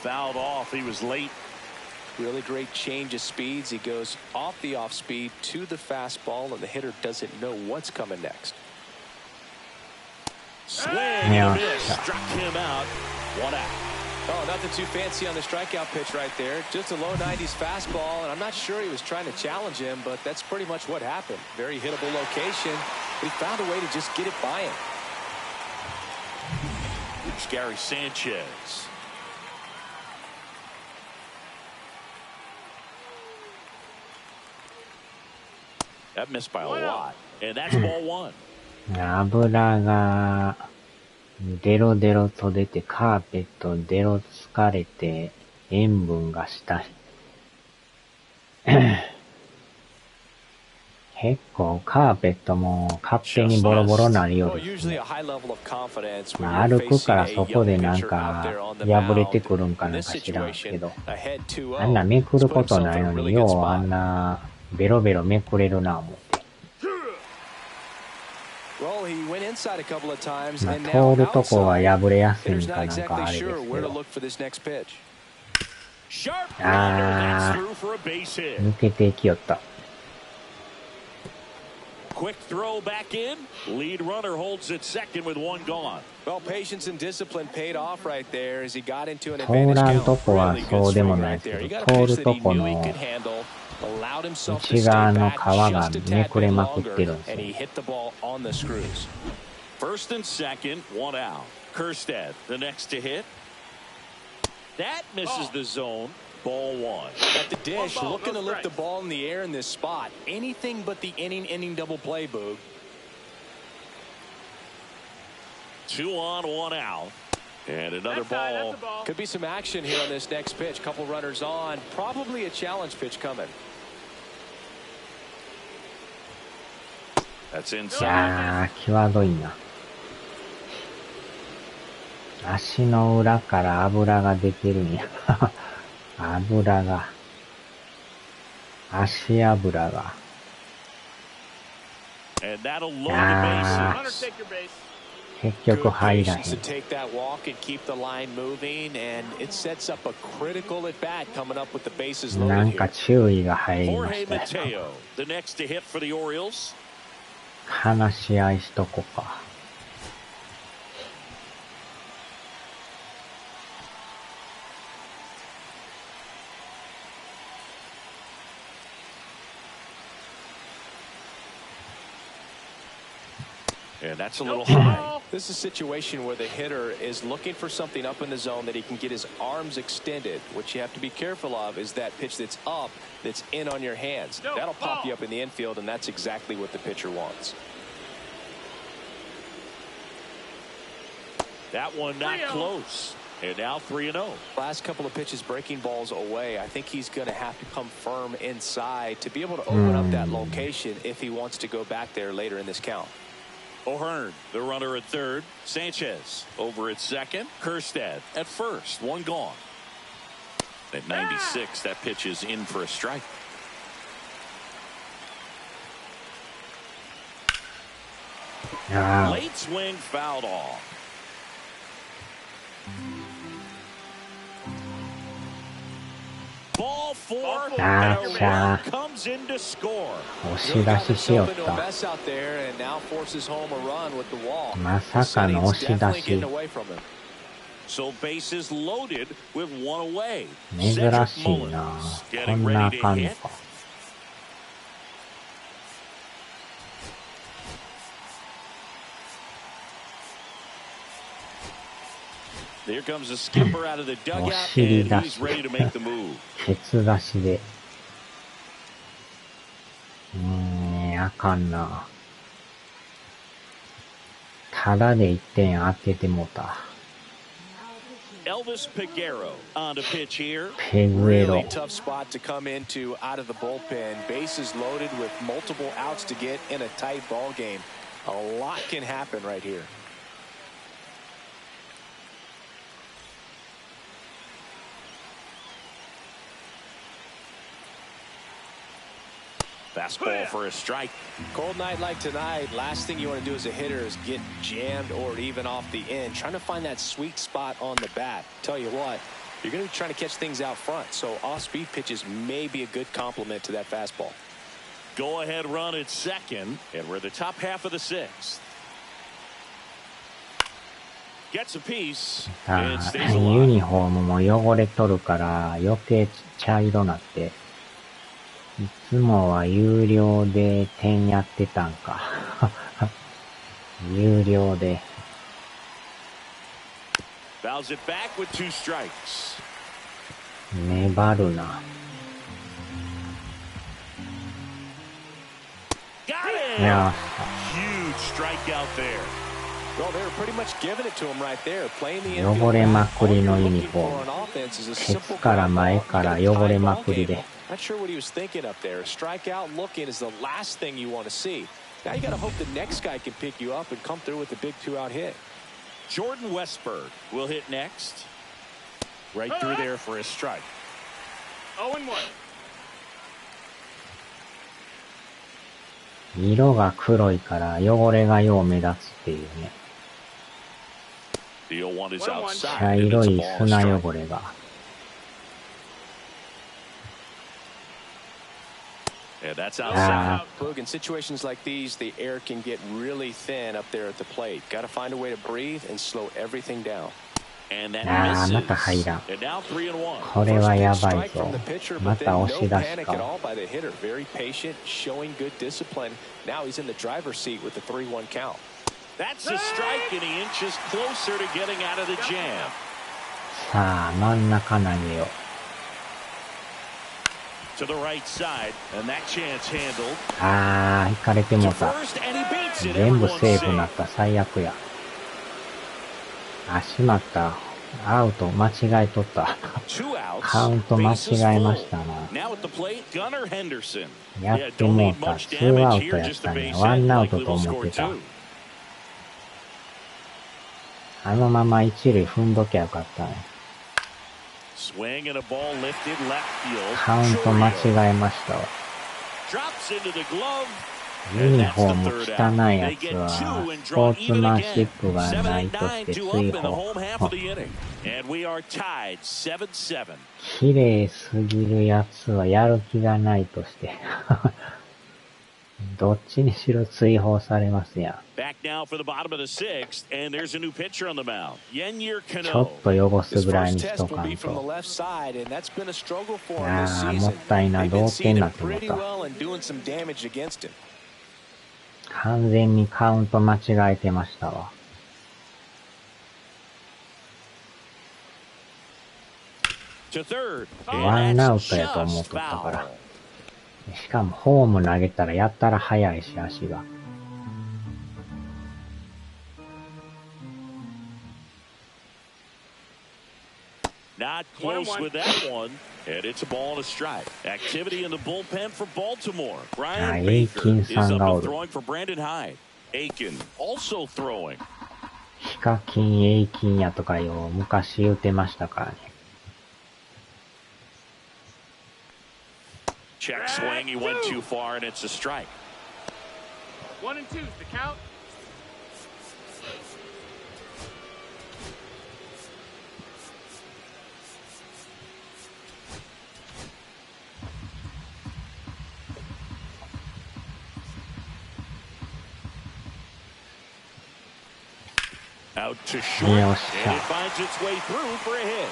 Fouled off. He was late. Really great change of speeds. He goes off the off speed to the fastball, and the hitter doesn't know what's coming next. Swing and a miss. Struck him out. 1 out. Oh, nothing too fancy on the strikeout pitch right there. Just a low 90s fastball, and I'm not sure he was trying to challenge him, but that's pretty much what happened. Very hittable location, but he found a way to just get it by him. Here's Gary Sanchez. That missed by a lot. And that's ball 1. 油がデロデロと出てカーペットデロ疲れて塩分が下に結構カーペットも勝手にボロボロなるようですね。歩くからそこでなんか破れてくるんかなんか知らんけど、あんなめくることないのにようあんなベロベロめくれるな思って。通るとこは破れやすいんかなんかあれですけど。抜けていきよった。Quick throw back in. Lead runner holds at second with 1 gone. Well, patience and discipline paid off right there as he got into an 通ら advantage んと count. こは Really そう good でも swing ない right です there. け He ど、 got a 通 pitch る that と he こ knew he の could handle, allowed himself to 内 stay 側の back 皮が just a め tad くれ bit まくっ longer, てるんです and よ。 he hit the ball on the screws. First and second, one out. Kirstead, the next to hit. That misses the zone. Ball one. At the dish, looking to lift the ball in the air in this spot. Anything but the inning double play, Boog. 2 on, 1 out. And another ball. Could be some action here on this next pitch. Couple runners on. Probably a challenge pitch coming. That's い inside. やー、際どいな。足の裏から油が出てるんや。油が。足油が。And that'll load the あ bases. ー、結局 Good 入らへ patience to ん。 take that walk and keep the line moving, and it sets up a critical at bat coming up with the bases な loaded んか here. 注意が入りま Jorge したよ。 Mateo, the next to hit for the Orioles. 話し合いしとこか。And that's a little high. This is a situation where the hitter is looking for something up in the zone that he can get his arms extended. What you have to be careful of is that pitch that's up, that's in on your hands. That'll pop you up in the infield, and that's exactly what the pitcher wants. That one not close. And now 3-0. Last couple of pitches breaking balls away. I think he's going to have to come firm inside to be able to open up that location if he wants to go back there later in this count. O'Hearn, the runner at third. Sanchez over at second. Kirstead at first. One gone. At 96, that pitch is in for a strike. Late swing fouled off. Ball four. Ah, And cha. comes in to score. 押し出ししよっ Into a た。 mess out there and now forces home a run with the wall. まさかの Setting's 押し出 definitely し。 getting away from him. So bases loaded with one away. 珍 Cedric しいな。 Mullins こ getting んなあ ready か to んの hit. か。There comes the skipper out of the dugout, お尻 and 出 he's し。 ready to make the move. ケツ出しで。あかんな。ただで1点当ててもうた。Elvis Peguero on to pitch here. ペグエロ。 Really tough spot to come into out of the bullpen. Bases loaded with multiple outs to get in a tight ball game. A lot can happen right here. Fastball for a strike. Cold night like tonight, last thing you want to do as a hitter is get jammed or even off the end. Trying to find that sweet spot on the bat. Tell you what, you're going to be trying to catch things out front, so off-speed pitches may be a good complement to that fastball. Go ahead run at second, and we're the top half of the sixth. Gets a piece あ and ー stays ユ alive. ニフォームも汚れとるから余計茶色なって。いつもは有料で点やってたんか。有料で。Fouls it back with 2 strikes. 粘るな。Got いや it! Huge strikeout there. Well, they were pretty much giving it to him right there. Playing the 汚 infield れま back. く All り you're のユニ looking フォ for ー on ム。 offense is a ケ simple ツから前 ground か ball. ら You got a 汚れ tight ま ball くり game. で。 Not sure what he was thinking up there. A strikeout looking is the last thing you want to see. Now you got to hope the next guy can pick you up and come through with a big 2-out hit. Jordan Westberg will hit next. Right through there for a strike. 0-1. 色が黒いから汚れがよう目立つっていうね。 The 0-1 is 1-1. outside. 茶 And 色 it's a い ball 砂 strike. 汚れが。And that's あ outside. Boog, in situations like these, the air can get really thin up there at the plate. Got to find a way to breathe and slow everything down. And that あー、ま misses. た入らん。 And now 3-1. これは First や pitch ばい strike ぞ。 from the pitcher, ま but た then 押 no し出し panic at か。 all by the hitter. Very patient, showing good discipline. Now he's in the driver's seat with the 3-1 count. That's a strike, and he inches closer to getting out of the jam. さあ、真ん中投げよ。To the right side, and that chance handled. あー、引かれても To うた。 first, and he beats it. 全部 Everyone's セーフになっ safe. た。最悪や。あ、しまった。アウト、間違えとった。Two outs. カウント間違えましたな。 Now at the plate, Gunnar Henderson. やってもうた。ツーアウトやったね。ワンアウトと思ってた。あのまま一塁踏んどきゃよかったね。Swing and a ball lifted left field. カウント間違えましたわ。 Drops into the glove. ユニフォーム汚いやつは、スポーツマンシップがないとして追放。And we are tied 7-7. 綺麗すぎるやつはやる気がないとして。どっちにしろ追放されますやん。 Back now for the bottom of the sixth, and there's a new pitcher on the mound. Yenyer ちょっ Cano. と汚す His ぐらい first にし test と will か be ん from the と。 left side, and that's been a struggle for him あ this ー、も season. ったいな。 They've 同 been 点 seeing にな him ってもう pretty た。 well and doing some damage against him. 完全にカウント間違えてましたわ。To third. ワンアウトやと思っとったから。しかもホーム投げたらやったら速いし、足が。Not close with that one. And it's a ball and a strike. Activity in the bullpen for Baltimore. Brian Baker is up and throwing for Brandon Hyde. Aiken also throwing. ヒカキン、エイキンやとかよ、昔言うてましたからね。Check swing. He went too far, and it's a strike. 1 and 2's the count. Out to short, and it finds its way through for a hit.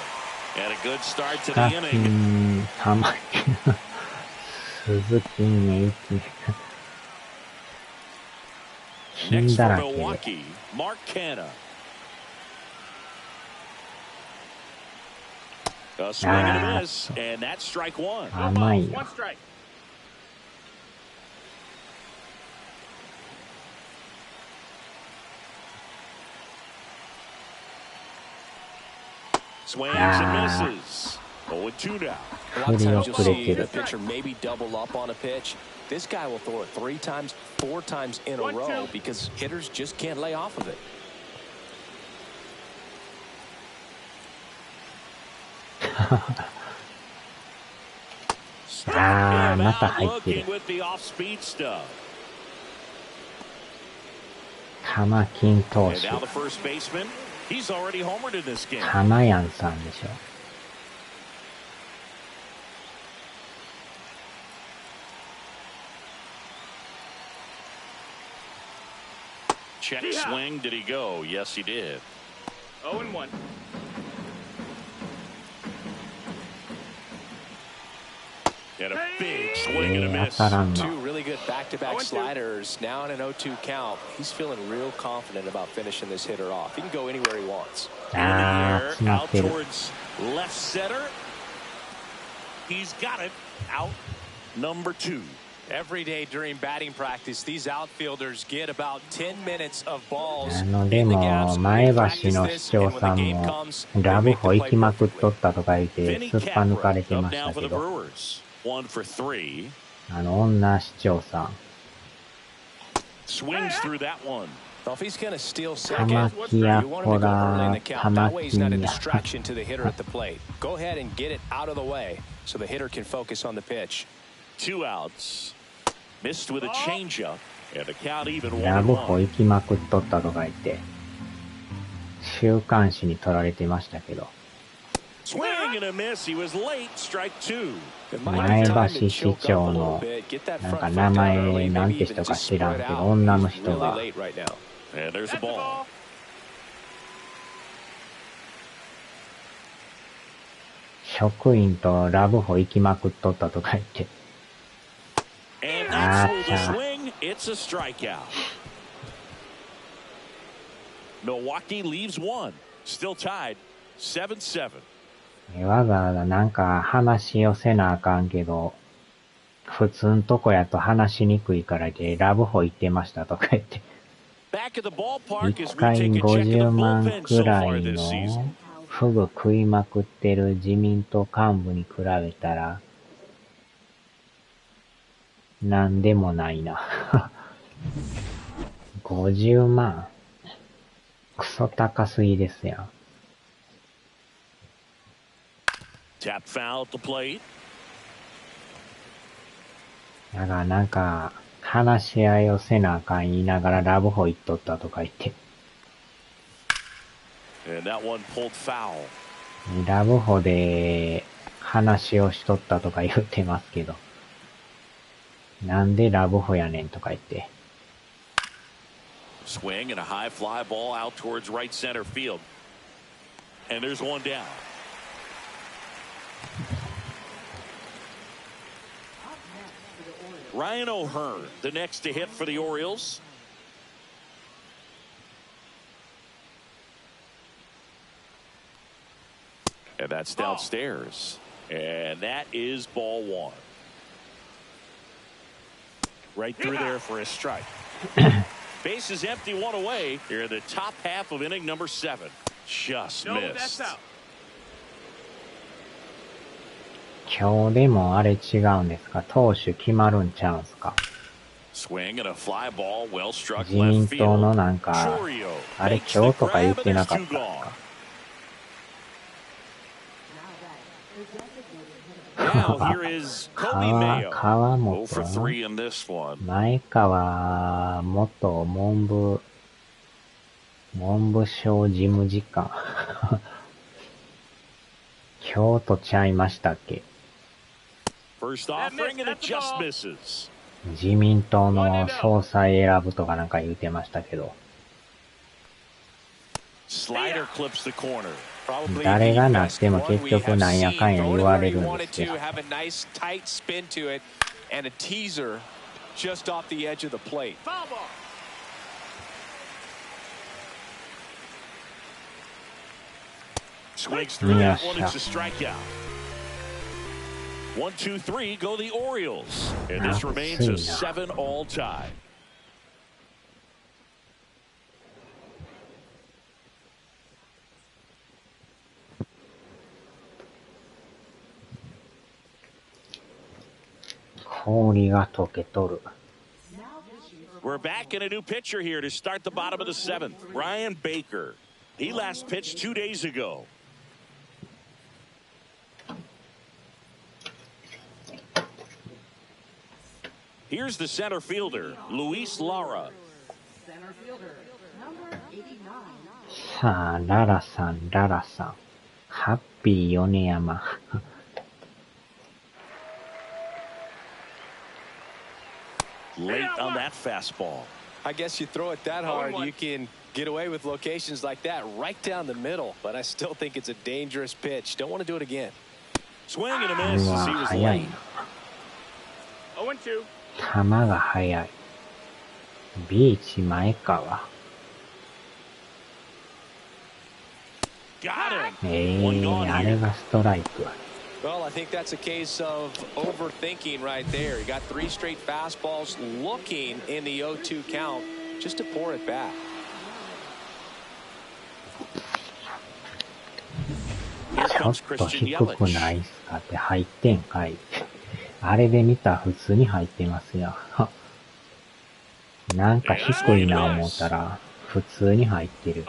And a good start to ヒ the カキ inning. ン、タマキン、鈴木エイキン。金 Next だ for らけ。 Milwaukee, Mark Canha. A swing and a miss, and that's strike one. 甘い One な。 strike. Swings and misses. 0-2 now. A lot of times you'll see 振り遅れて the る。 pitcher maybe double up on a pitch. This guy will throw it 3 times, 4 times in a row because hitters just can't lay off of it. あー、また入ってる。 Looking with the off-speed stuff. タマキン投 And 手。 now the first baseman. He's already homered in this game. タマヤンさんでしょ。Check swing. Did he go? Yes, he did. 0 and 1. And a big swing and a miss. 当たらん Two の。 really good back-to-back 0-2. sliders. Now in an 0-2 count. He's feeling real confident about finishing this hitter off. He can go anywhere he wants. あー、詰まっ Out てる。 towards left center. He's got it. Out number 2. Every day during batting practice, these outfielders get about 10 minutes of balls で in the も、 gaps. 前 They 橋 practice の this, 市長 and when さん the game も、 comes, they ラブ make ホ the 行 play きまくっ perfectly. とったとか言って、 Vinny 突っぱ抜かれ Capra て up まし now た for け the ど、Brewers. 1 for 3. 女市長さん。 Swings through that one. Well, if he's going to steal 玉 second, 木や you want ほ him to go early in ら、 the count. 玉 That way 木 he's not a や。 distraction to the hitter at the plate. Go ahead and get it out of the way so the hitter can focus on the pitch. 2 outs. Missed with a changeup. And the count even ラブホ 1-1. 行きまくっとったとか言って、週刊誌に取られてましたけど。Swing and a miss. He was late. Strike two. 前橋市長のなんか名前なんて人か知らんけど、女の人が And there's a ball. 職員とラブホ行きまくっとったとか言って。And that's the swing. It's a strikeout. Milwaukee leaves one. Still tied. 7-7. わざわざなんか話寄せなあかんけど、普通んとこやと話しにくいからでラブホ行ってましたとか言って。一回50万くらいのフグ食いまくってる自民党幹部に比べたら、なんでもないな。50万。クソ高すぎですやん。Tap foul at the plate. だからなんか、話し合いをせなあかん言いながらラブホ行っとったとか言って。And that one pulled foul. ラブホで話をしとったとか言ってますけど。なんでラブホやねんとか言って。Swing and a high fly ball out towards right center field. And there's one down. Ryan O'Hearn, the next to hit for the Orioles. And that's downstairs. And that is ball one. Right through there for a strike. Base is empty, one away. Here in the top half of inning number 7. Just missed. 今日でもあれ違うんですか？投手決まるんちゃうんすか？ Swing and a fly ball, well struck 自民 left 党 field. のなんか、あれ今日とか言ってなかったんですか？ Now here is Kobe Mayo. 川 0 for 本 3 in this one. 前川元文部省事務次官。京都ちゃいましたっけ？ First offering and it just misses. 自民党の総裁選ぶとかなんか言うてましたけど。Slider clips the corner. 誰がなっても結局なんやかんや言われるんですよ。And a teaser just off the edge of the plate. Swings through that one. It's a strikeout. 1, 2, 3 go the Orioles. And this remains a 7-all tie. We're back in a new pitcher here to start the bottom of the 7th. Brian Baker. He last pitched 2 days ago. Here's the center fielder, Luis Lara. Center fielder, number 89. さあ、ララさん。ハッピー米山。Late on that fastball. I guess you throw it that hard, you can get away with locations like that right down the middle. But I still think it's a dangerous pitch. Don't want to do it again. Swing and a miss as he was 早い late. 0 and 2. 球が速い。ビーチ前川。Got him. あれがストライク。Well, I think that's a case of overthinking right there. He got 3 straight fastballs looking in the 0-2 count just to pour it back. ちょっと低くないっすかって入ってんかい。あれで見たら普通に入ってますよ。なんか低いな思ったら普通に入ってる。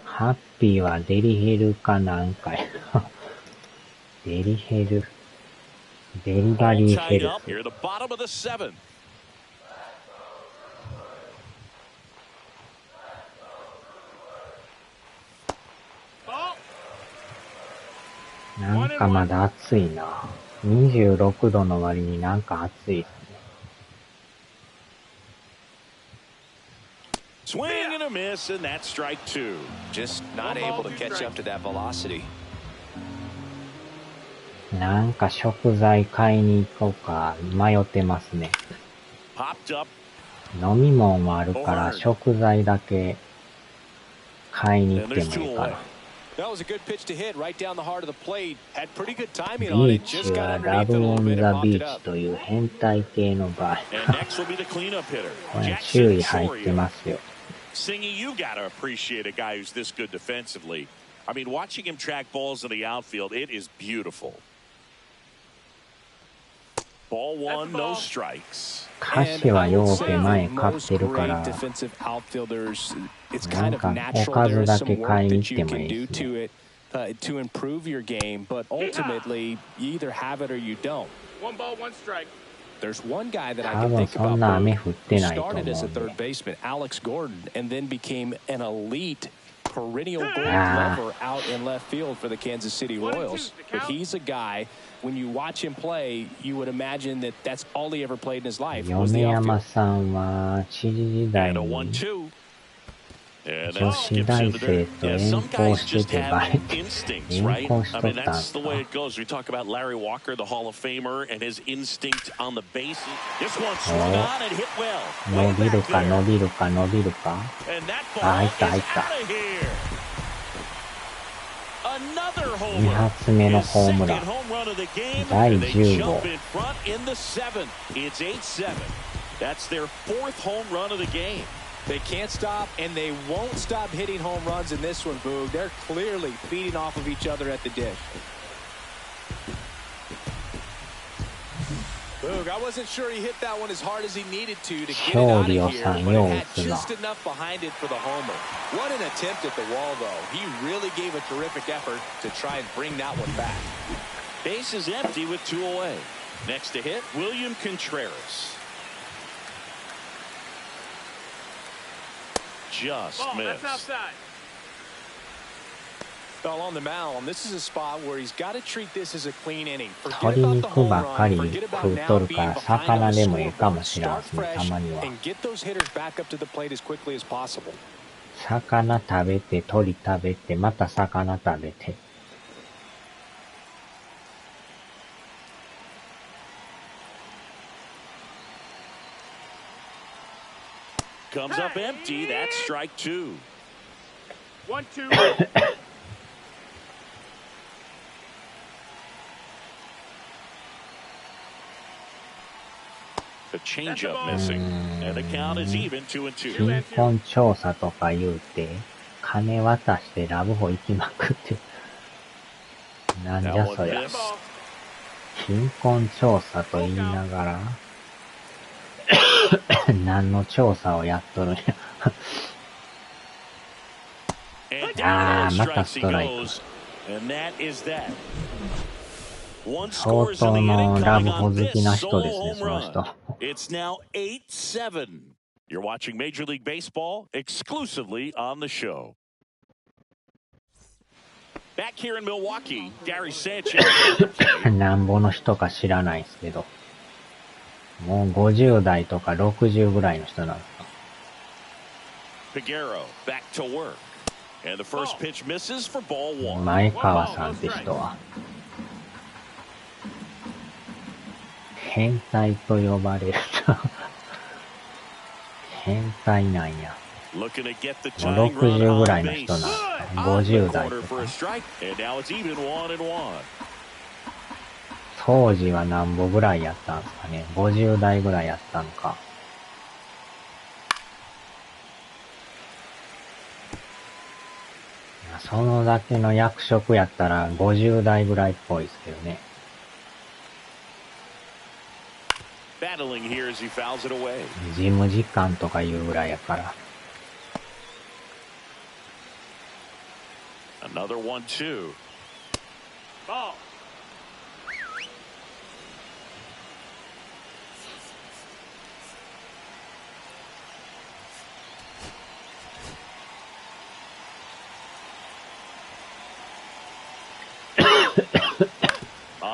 ハッピーはデリヘルかなんかや。デリヘル。デリバリーヘルス。なんかまだ暑いな。26度の割になんか暑いですね。Swing and a miss, and that's strike two. Just not able to catch up to that velocity. なんか食材買いに行こうか迷ってますね。Popped up. 飲み物もあるから食材だけ買いに行ってもいいかな。That was a good pitch to hit right down the heart of the plate. Had pretty good timing ビ on ー it. チ Just got は underneath ラ it ブ a オ little ン bit ザ and ビ popped it ーチ up. という変態系のバー。And next will be the cleanup hitter. これ Jackson 注意入って Soria. ますよ。Singy, you got to appreciate a guy who's this good defensively. I mean, watching him track balls in the outfield, it is beautiful. Ball one, no strikes. 歌詞はようけ前買ってるから、なんかおかずだけ買いに行ってもいいですね。To improve your game, but ultimately you either have it or you don't. One ball, one strike. There's one guy that I 多 can 分 think そんな about 雨 who 降ってないと思うん started as a で。 third baseman, Alex Gordon, and then became an elite perennial gold Ah. glover out in left field for the Kansas City Royals. But he's a guy, when you watch him play, you would imagine that that's all he ever played in his life was 米 the 山 outfield. さんは知事時代 And a に 1-2. And 女 that 子 skips 大 into 生 there. と Yeah, 遠 some 行 guys して just て have バレて instincts, 遠 right? 行し I と mean, ったん that's す the か。 way it goes. We talk about Larry Walker, the Hall of Famer, and his instinct on the bases. This one swung on and hit well. 伸 Way びる back か there. 伸びるか伸びるか。 And that あ、 ball 入った is 入った。 out of here. Another 2 homer. 発目の His ホーム second ラン。 home run of the game, 第 and they 10 jump 号。 in front in the seventh. It's 8-7. That's their fourth home run of the game. They can't stop, and they won't stop hitting home runs in this one, Boog. They're clearly feeding off of each other at the dish. Boog, I wasn't sure he hit that one as hard as he needed to get it out of here, but it had just enough behind it for the homer. What an attempt at the wall, though. He really gave a terrific effort to try and bring that one back. Base is empty with 2 away. Next to hit, William Contreras. Just Ball, missed. that's outside. Well, on the mound, this is a spot where he's got to treat this as a clean inning. Forget 鶏 about the 肉 home ばっか run. り Forget 食 about う now とる being から behind on 魚 the でもいいかも scoreboard. しれま Start せん、た fresh まには。 and get those hitters back up to the plate as quickly as possible. 魚食べて、鳥食べて、また魚食べて。Comes up empty. That's strike 2. 1-2. The changeup missing. And the count is even 2-2. 貧困調査とか言うて、金渡してラブホ行きまくって。なんじ That ゃ one そりゃ。 missed. 貧困調査と言いながら、何の調査をやっとるんや。 And あ down ー、 the また strikes ス he トライク。 goes. And that is that. One 相 scores in 当 the の inning ラブ coming ホ on 好き this な人 solo ですね、 home その run. 人。 It's now 8-7. You're watching Major League Baseball exclusively on the show. Back here in Milwaukee, Gary Sanchez. なんぼの人か知らないですけど。もう50代とか60ぐらいの人なんですか。Piguero back to work. And the first pitch misses for ball 1. 前川さんって人は。変態と呼ばれると。変態なんや。Looking to get the もう tying run 60ぐら on いの人なん base. ですか。 On the 50代 corner と for か a。strike. And now it's even 1-1. 当時は何ぼぐらいやったんですかね。50代ぐらいやったのか。そのだけの役職やったら50代ぐらいっぽいですけどね。Battling here as he fouls it away. 事務次官とかいうぐらいやから。Another 1-2. Ball.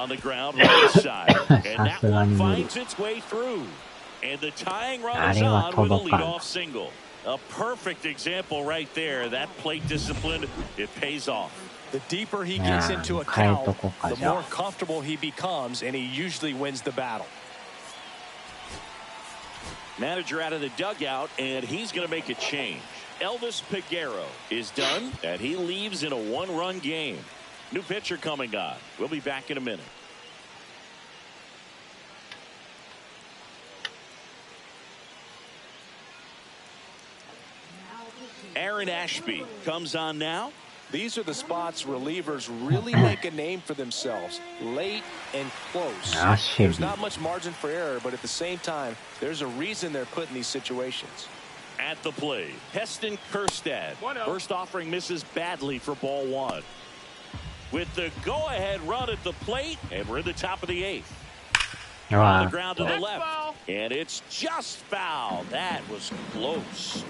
On the ground, right side. And that one finds its way through. And the tying run is on with a leadoff single. A perfect example right there. That plate discipline, it pays off. The deeper he gets into a count, the more comfortable he becomes, and he usually wins the battle. Manager out of the dugout, and he's going to make a change. Elvis Peguero is done, and he leaves in a one-run game. New pitcher coming on. We'll be back in a minute. Aaron Ashby comes on now. These are the spots relievers really make a name for themselves. Late and close. There's not much margin for error, but at the same time, there's a reason they're put in these situations. At the plate, Heston Kjerstad. First offering misses badly for ball one. With the go-ahead run at the plate, and we're in the top of the eighth. On the ground to the left, and it's just foul. That was close.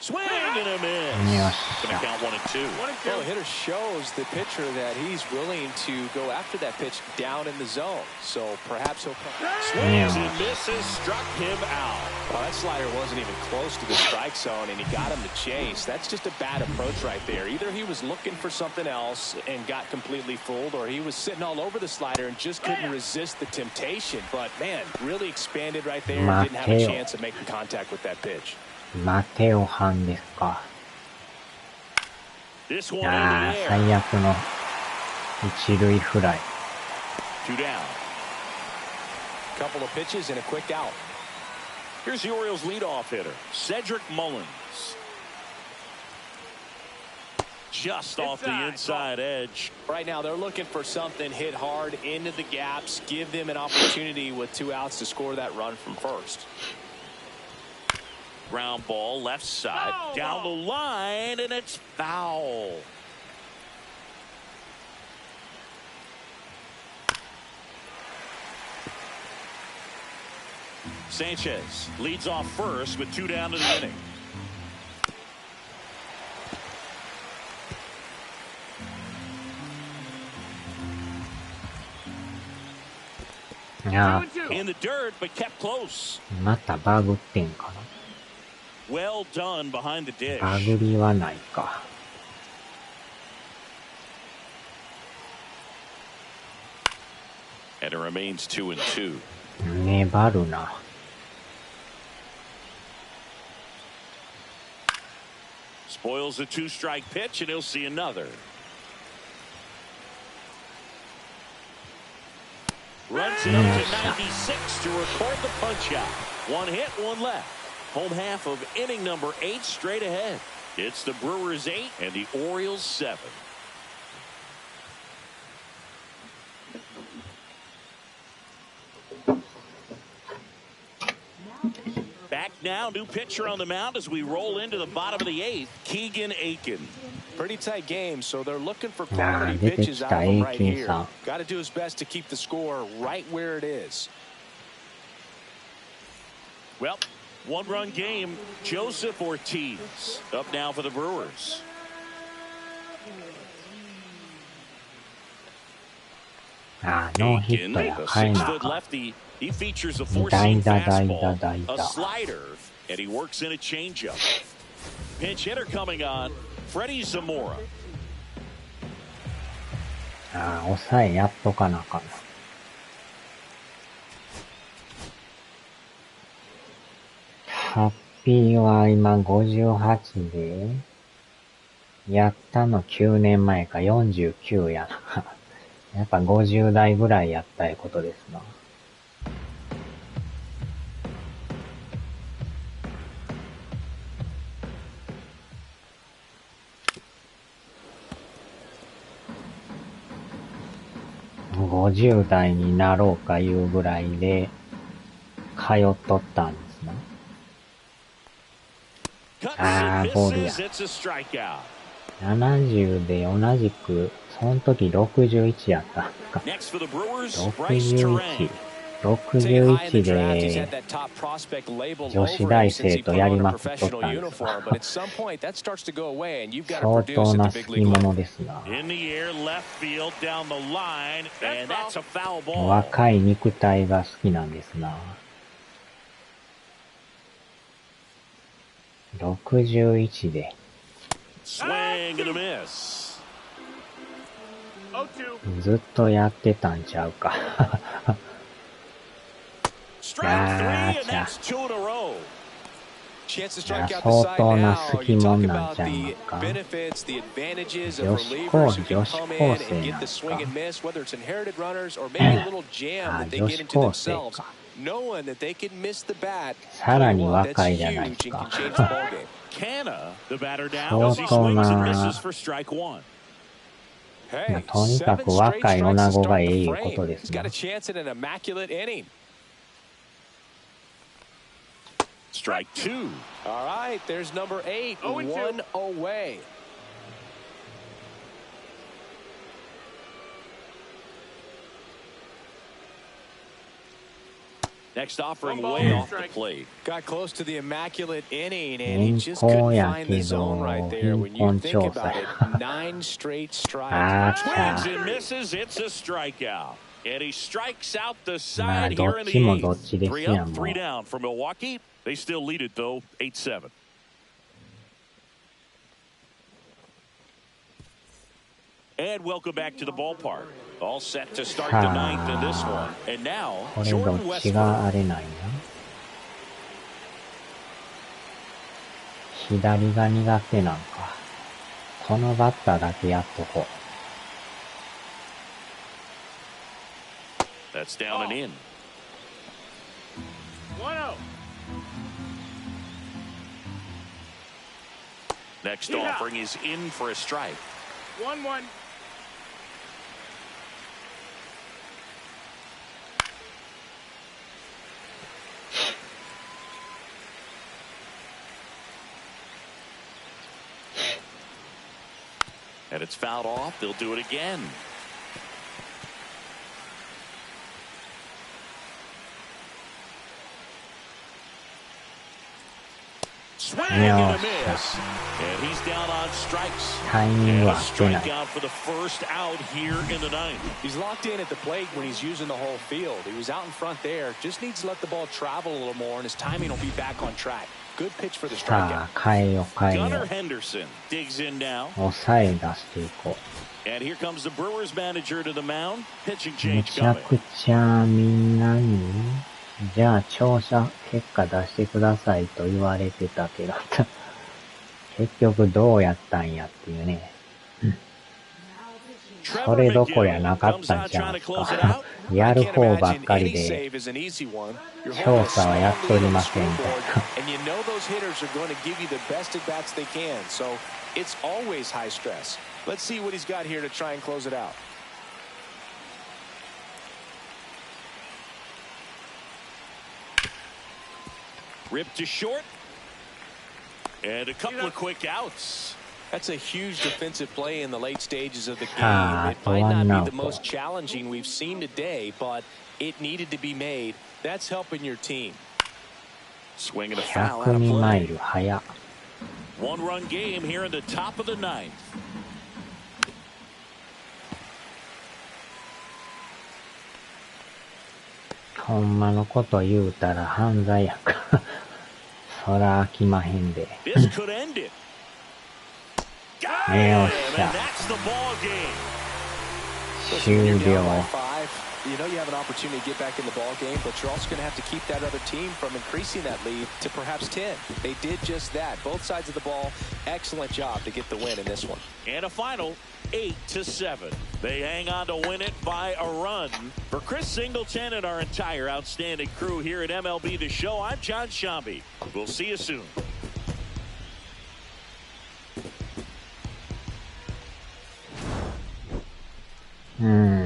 Swing and a miss. Gonna count 1-2. Well, the hitter shows the pitcher that he's willing to go after that pitch down in the zone. So perhaps he'll come. Swings and misses, struck him out. Well, that slider wasn't even close to the strike zone, and he got him to chase. That's just a bad approach right there. Either he was looking for something else and got completely fooled, or he was sitting all over the slider and just couldn't resist the temptation. But, man, really expanded right there and didn't have a chance of making contact with that pitch. マテオ班ですか。最悪の一塁フライ。Two down. Couple of pitches and a quick out. Here's the Orioles leadoff hitter, Cedric Mullins. Just off the inside edge. Right now they're looking for something hit hard into the gaps, give them an opportunity with 2 outs to score that run from first. Ground ball left side down the line, and it's foul. Sanchez leads off first with 2 down to the inning. In the dirt, but kept close. またバグってんかな。Well done behind the dish. バグりはないか。And it remains 2-2. 粘るな。Spoils a 2-strike pitch, and he'll see another. Runs it up to 96 to record the punch out. 1 hit, 1 left. Home half of inning number 8 straight ahead. It's the Brewers 8 and the Orioles 7. Back now, new pitcher on the mound as we roll into the bottom of the 8th, Keegan Aiken. Pretty tight game, so they're looking for quality pitches out of him right here. Got to do his best to keep the score right where it is. Well, 1-run game. Joseph Ortiz up now for the Brewers. Aiken, the 6-foot lefty. He features a 4-seam fastball, a slider, and he works in a changeup. Pinch hitter coming on, Freddie Zamora. 抑えやっとかなあかんな。ハッピーは今58で、やったの9年前か49やな。やっぱ50代ぐらいやったいことですな。50代になろうかいうぐらいで通っとったんですね。ボールや。70で同じく、その時61やったんですか。61。61で女子大生とやりまくっとったんですが相当な好き者ですな。若い肉体が好きなんですな。61でずっとやってたんちゃうか。あーちゃ。相当な好きもんなんちゃいますか。女子高生なんですか。あ、女子高生か。さらに若いじゃないですか。相当な、とにかく若い女子がええいうことですね。Strike two. All right, there's number 8, 1 away. Next offering way off the plate. Got close to the immaculate inning, and he just couldn't find the zone right there. When you think about it, 9 straight strikes. Swings and misses. It's a strikeout. And he strikes out the side here in the 8th. 3 up, 3 down for Milwaukee. They still lead it, though, 8-7. And welcome back to the ballpark. All set to start the 9th in this one. And now, Jordan Westburg. 左が苦手なんか。このバッターだけやっとこう。That's down and in. 1-0. Next offering is in for a strike. 1-1. And it's fouled off. They'll do it again. Swing and a miss. And he's down on strikes. And a strikeout for the first out here in the 9th. He's locked in at the plate when he's using the whole field. He was out in front there. Just needs to let the ball travel a little more, and his timing will be back on track. Good pitch for the strikeout. Gunnar Henderson digs in now. And here comes the Brewers manager to the mound. Pitching change coming. じゃあ調査結果出してくださいと言われてたけど結局どうやったんやっていうね、それどころやなかったんちゃうんですかやる方ばっかりで調査はやっとりませんみたいなRipped to short. And a couple of quick outs. That's a huge defensive play in the late stages of the game. It might not be the most challenging we've seen today, but it needed to be made. That's helping your team. Swing and a foul out of play. 1-run game here in the top of the 9th. ほんまのこと言うたら犯罪やんかそら飽きまへんでよっしゃ終了You know you have an opportunity to get back in the ball game, but you're also going to have to keep that other team from increasing that lead to perhaps 10. They did just that. Both sides of the ball, excellent job to get the win in this one. And a final 8-7. They hang on to win it by a run. For Chris Singleton and our entire outstanding crew here at MLB The Show, I'm John Shambi. We'll see you soon. Hmm.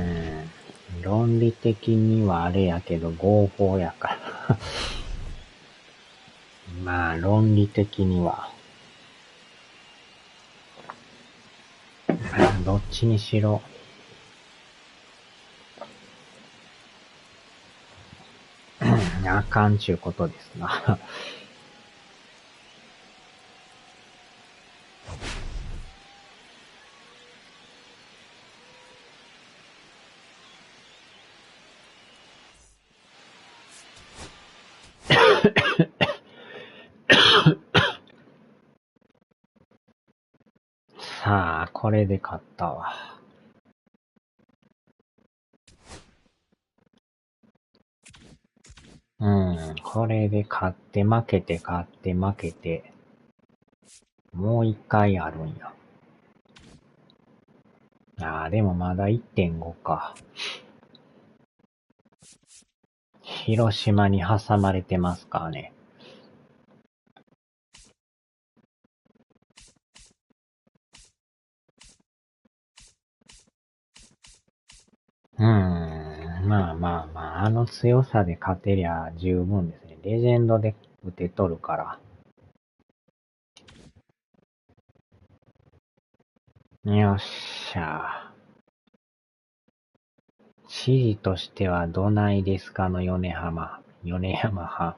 論理的にはあれやけど合法やからまあ論理的にはどっちにしろあかんちゅうことですな。さあ、これで勝ったわ。これで勝って負けて勝って負けて、もう一回あるんや。でもまだ 1.5 か。広島に挟まれてますからね。まあまあまあ、あの強さで勝てりゃ十分ですね。レジェンドで打てとるから。よっしゃ。知事としてはどないですかの米山派。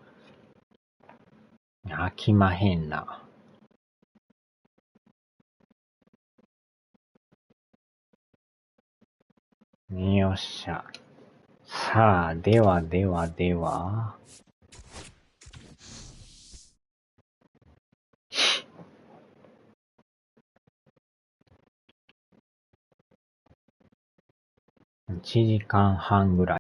飽きまへんな。よっしゃ。さあ、では。1時間半ぐらい。